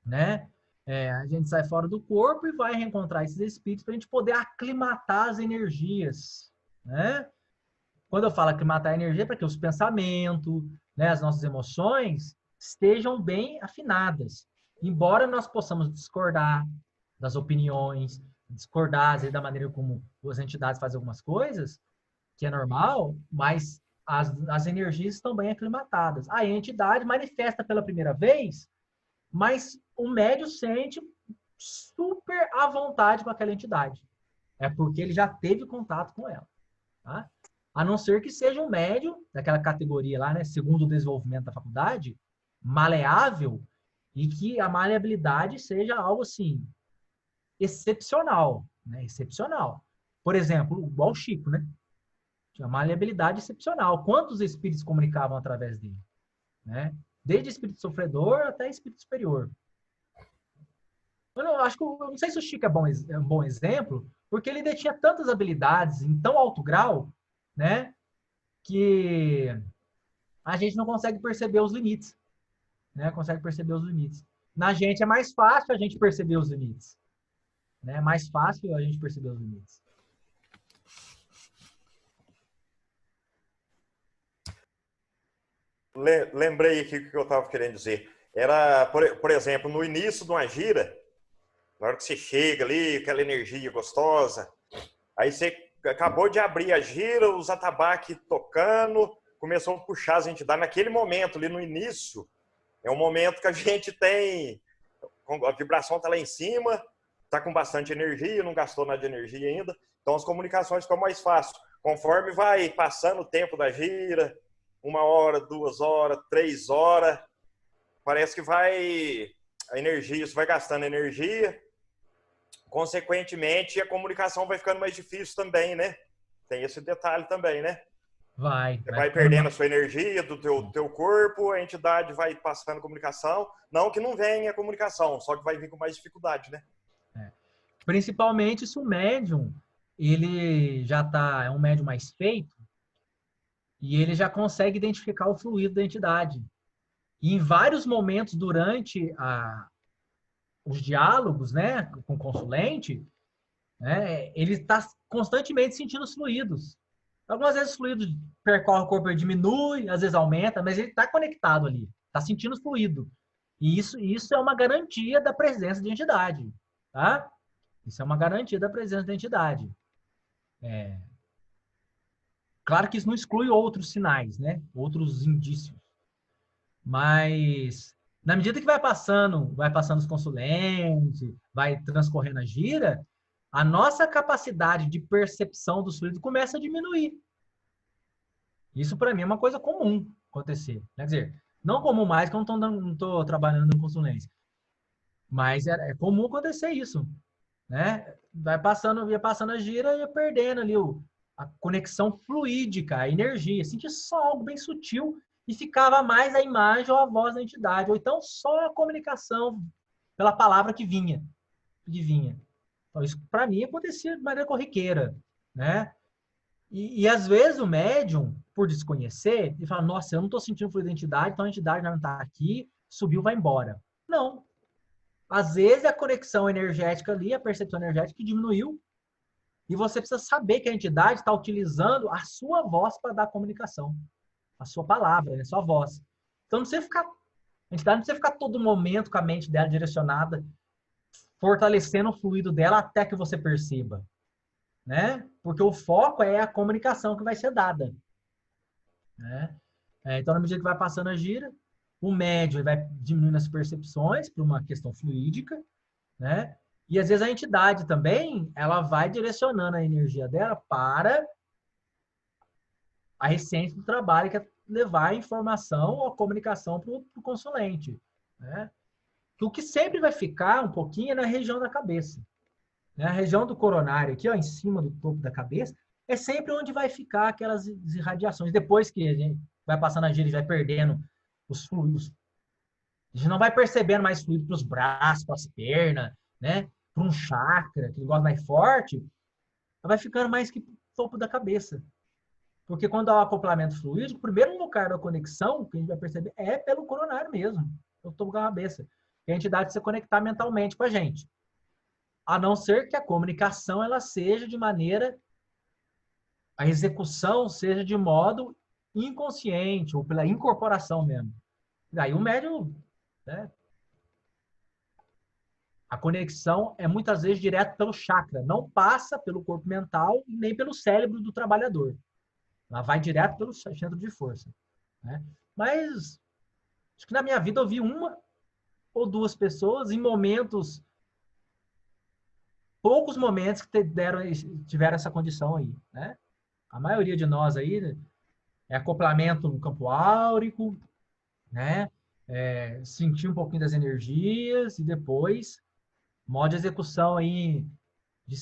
né, a gente sai fora do corpo e vai reencontrar esses espíritos para a gente poder aclimatar as energias, né? Quando eu falo aclimatar a energia, é para que os pensamentos, né, as nossas emoções estejam bem afinadas. Embora nós possamos discordar das opiniões, discordar às vezes, da maneira como as entidades fazem algumas coisas, que é normal, mas as energias estão bem aclimatadas. A entidade manifesta pela primeira vez, mas o médium sente super à vontade com aquela entidade. É porque ele já teve contato com ela. Tá? A não ser que seja um médium, daquela categoria lá, né, segundo o desenvolvimento da faculdade, maleável, e que a maleabilidade seja algo assim, excepcional. Né? Excepcional. Por exemplo, igual o Chico, né? Tinha uma maleabilidade excepcional. Quantos espíritos comunicavam através dele? Né? Desde espírito sofredor até espírito superior. Eu não sei se o Chico é um bom exemplo, porque ele detinha tantas habilidades em tão alto grau, né, que a gente não consegue perceber os limites. Né? Consegue perceber os limites. Na gente é mais fácil a gente perceber os limites. Né? É mais fácil a gente perceber os limites. Lembrei aqui o que eu estava querendo dizer. Era, por exemplo, no início de uma gira, na hora que você chega ali, aquela energia gostosa, aí você acabou de abrir a gira, os atabaques tocando, começou a puxar as entidades. Naquele momento, ali no início, é um momento que a gente tem, a vibração está lá em cima, está com bastante energia, não gastou nada de energia ainda, então as comunicações ficam mais fáceis. Conforme vai passando o tempo da gira, 1 hora, 2 horas, 3 horas, parece que a energia, isso vai gastando energia, consequentemente a comunicação vai ficando mais difícil também, né? Tem esse detalhe também, né? Vai vai ficando perdendo a sua energia do teu corpo, a entidade vai passando comunicação. Não que não venha comunicação, só que vai vir com mais dificuldade, né? Principalmente se o médium, ele já é um médium mais feito, e ele já consegue identificar o fluido da entidade. E em vários momentos durante os diálogos, né, com o consulente, né, ele está constantemente sentindo os fluidos. Algumas vezes o fluido percorre o corpo e diminui, às vezes aumenta, mas ele está conectado ali, está sentindo o fluido. E isso é uma garantia da presença de entidade, tá? Isso é uma garantia da presença da entidade. Claro que isso não exclui outros sinais, né? Outros indícios. Mas, na medida que vai passando os consulentes, vai transcorrendo a gira, a nossa capacidade de percepção dos fluidos começa a diminuir. Isso, para mim, é uma coisa comum acontecer. Quer dizer, não comum mais, que eu não estou trabalhando em consulência. Mas é comum acontecer isso, né? Ia passando a gira e ia perdendo ali a conexão fluídica, a energia. Sentia só algo bem sutil e ficava mais a imagem ou a voz da entidade, ou então só a comunicação pela palavra que vinha. Então, isso, para mim, acontecia de maneira corriqueira, né? E às vezes o médium, por desconhecer, ele fala, nossa, eu não estou sentindo fluido da entidade, então a entidade já não está aqui, subiu, vai embora. Não. Às vezes a conexão energética ali, a percepção energética diminuiu, e você precisa saber que a entidade está utilizando a sua voz para dar comunicação. A sua palavra, né? A sua voz. Então, a entidade não precisa ficar todo momento com a mente dela direcionada, fortalecendo o fluido dela até que você perceba. Né? Porque o foco é a comunicação que vai ser dada. Né? Então, na medida que vai passando a gira, o médium vai diminuindo as percepções por uma questão fluídica, né? E às vezes a entidade também, ela vai direcionando a energia dela para a essência do trabalho, que é levar a informação ou a comunicação para o consulente. Né? Que o que sempre vai ficar um pouquinho é na região da cabeça. Né? A região do coronário, aqui ó, em cima do topo da cabeça, é sempre onde vai ficar aquelas irradiações. Depois que a gente vai passando a gira e vai perdendo os fluidos, a gente não vai percebendo mais fluido para os braços, para as pernas, né? Para um chakra, que gosta mais forte, vai ficando mais que topo da cabeça. Porque quando há o acoplamento fluídico, o primeiro lugar da conexão que a gente vai perceber é pelo coronário mesmo, pelo topo da cabeça. Que a entidade se conectar mentalmente com a gente. A não ser que a comunicação ela seja de maneira, a execução seja de modo inconsciente, ou pela incorporação mesmo. Daí o médium, né? A conexão é muitas vezes direto pelo chakra, não passa pelo corpo mental nem pelo cérebro do trabalhador. Ela vai direto pelo centro de força. Né? Mas acho que na minha vida eu vi uma ou duas pessoas em momentos, poucos momentos que tiveram essa condição aí. Né? A maioria de nós aí é acoplamento no campo áurico, né? Sentir um pouquinho das energias e depois modo de execução aí, de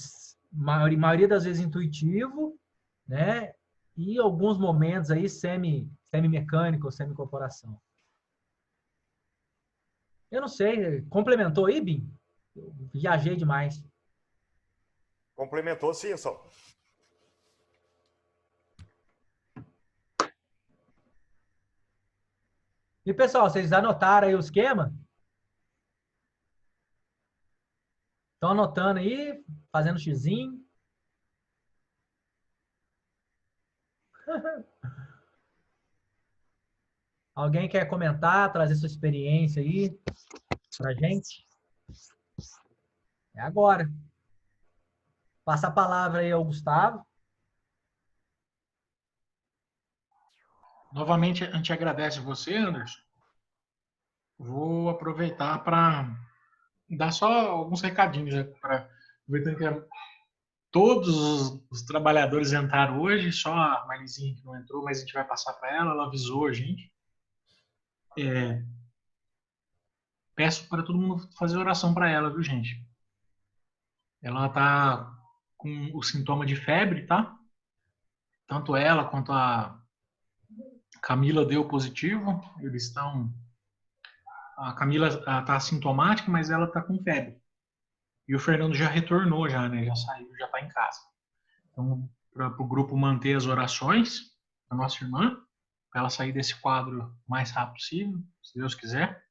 maioria das vezes intuitivo, né? E alguns momentos aí semi-mecânico, semi-incorporação. Eu não sei, complementou aí, Bim? Eu viajei demais. Complementou sim, Sal. E pessoal, vocês anotaram aí o esquema? Estão anotando aí, fazendo xizinho? Alguém quer comentar, trazer sua experiência aí pra gente? É agora. Passa a palavra aí ao Gustavo. Novamente, a gente agradece você, Anderson. Vou aproveitar para dar só alguns recadinhos, aproveitando que todos os trabalhadores entraram hoje, só a Marizinha que não entrou, mas a gente vai passar para ela, ela avisou a gente. Peço para todo mundo fazer oração para ela, viu, gente? Ela tá com o sintoma de febre, tá? Tanto ela quanto a Camila deu positivo. Eles estão... A Camila está assintomática, mas ela está com febre. E o Fernando já retornou, já, né? Já saiu, já está em casa. Então, para o grupo manter as orações da nossa irmã, para ela sair desse quadro o mais rápido possível, se Deus quiser.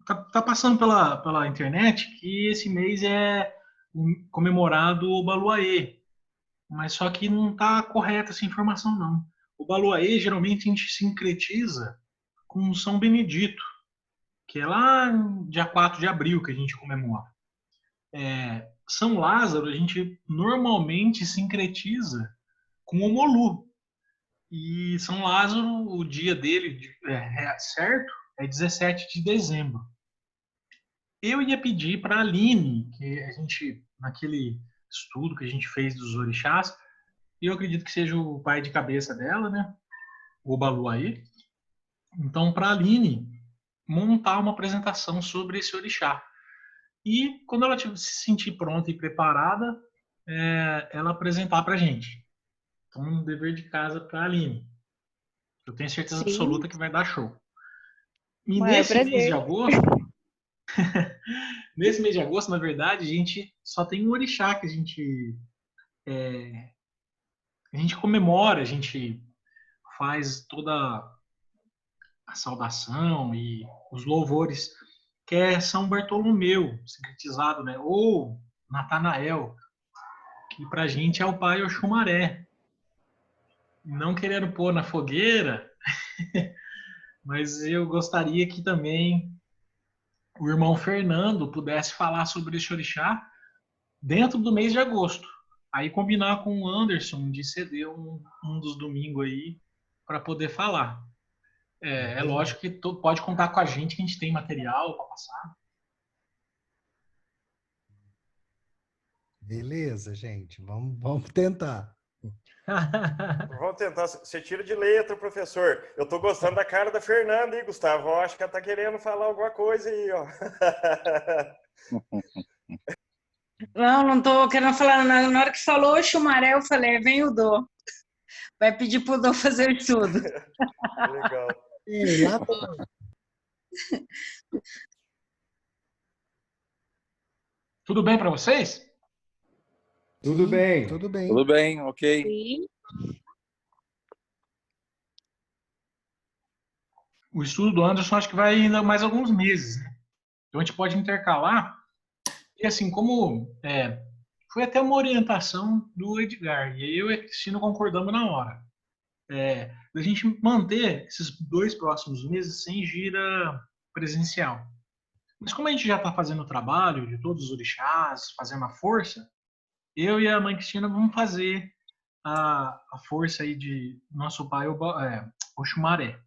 Tá passando pela internet que esse mês é comemorado o Baluaê, mas só que não está correta essa informação, não. O Baluaê, geralmente, a gente sincretiza com São Benedito, que é lá no dia 4 de abril que a gente comemora. São Lázaro, a gente normalmente sincretiza com o Molu. E São Lázaro, o dia dele certo é 17 de dezembro. Eu ia pedir para a Aline, que a gente, naquele estudo que a gente fez dos orixás, eu acredito que seja o pai de cabeça dela, né? O Baluaê. Então, para a Aline montar uma apresentação sobre esse orixá. E, quando ela se sentir pronta e preparada, ela apresentar para a gente. Então, um dever de casa para a Aline. Eu tenho certeza absoluta que vai dar show. E nesse mês de agosto, na verdade, a gente só tem um orixá que a gente comemora, a gente faz toda a saudação e os louvores, que é São Bartolomeu, sincretizado, né? Ou Natanael, que pra gente é o pai Oxumaré. Não querendo pôr na fogueira, mas eu gostaria que também o irmão Fernando pudesse falar sobre esse orixá dentro do mês de agosto. Aí combinar com o Anderson de ceder um dos domingos aí para poder falar. É lógico que pode contar com a gente, que a gente tem material para passar. Beleza, gente. Vamos tentar. Vamos tentar. Você tira de letra, professor. Eu tô gostando da cara da Fernanda, hein, Gustavo? Eu acho que ela tá querendo falar alguma coisa aí, ó. Não tô querendo falar nada. Na hora que falou o Xumaré, eu falei, vem o Dô. Vai pedir pro Dô fazer o estudo. Legal. Lá tá. Tudo bem para vocês? Tudo bem. Tudo bem. Tudo bem, ok. Sim. O estudo do Anderson acho que vai ainda mais alguns meses, né? Então a gente pode intercalar. E assim, como foi até uma orientação do Edgar, e eu e a Cristina concordamos na hora. Da gente manter esses 2 próximos meses sem gira presencial. Mas como a gente já está fazendo o trabalho de todos os orixás, fazendo a força, eu e a mãe Cristina vamos fazer a força aí de nosso pai, Oxumaré,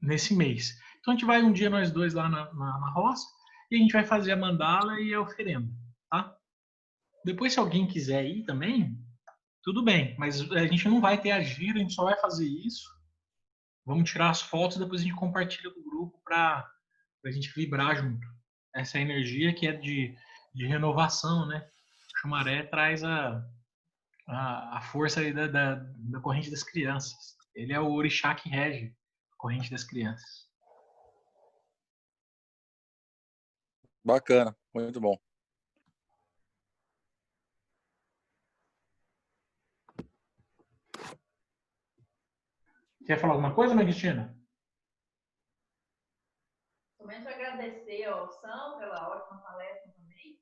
nesse mês. Então a gente vai um dia nós dois lá na roça e a gente vai fazer a mandala e a oferenda, tá? Depois, se alguém quiser ir também, tudo bem, mas a gente não vai ter a gira, a gente só vai fazer isso. Vamos tirar as fotos, depois a gente compartilha com o grupo para a gente vibrar junto. Essa energia que é de renovação, né? O Xumaré traz a força aí da corrente das crianças. Ele é o orixá que rege a corrente das crianças. Bacana, muito bom. Quer falar alguma coisa, mãe Cristina? Somente agradecer ao São pela ótima palestra também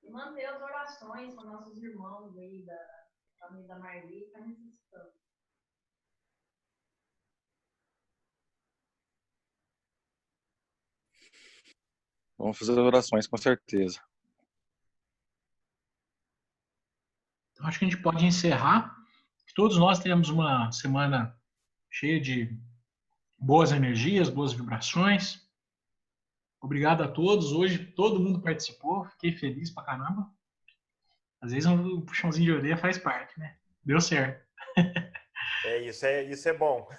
e manter as orações com nossos irmãos aí da família da Marli que está necessitando. Vamos fazer orações, com certeza. Acho que a gente pode encerrar. Todos nós temos uma semana cheia de boas energias, boas vibrações. Obrigado a todos. Hoje todo mundo participou. Fiquei feliz pra caramba. Às vezes um puxãozinho de orelha faz parte, né? Deu certo. Isso é bom.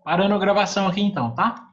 Parando a gravação aqui então, tá?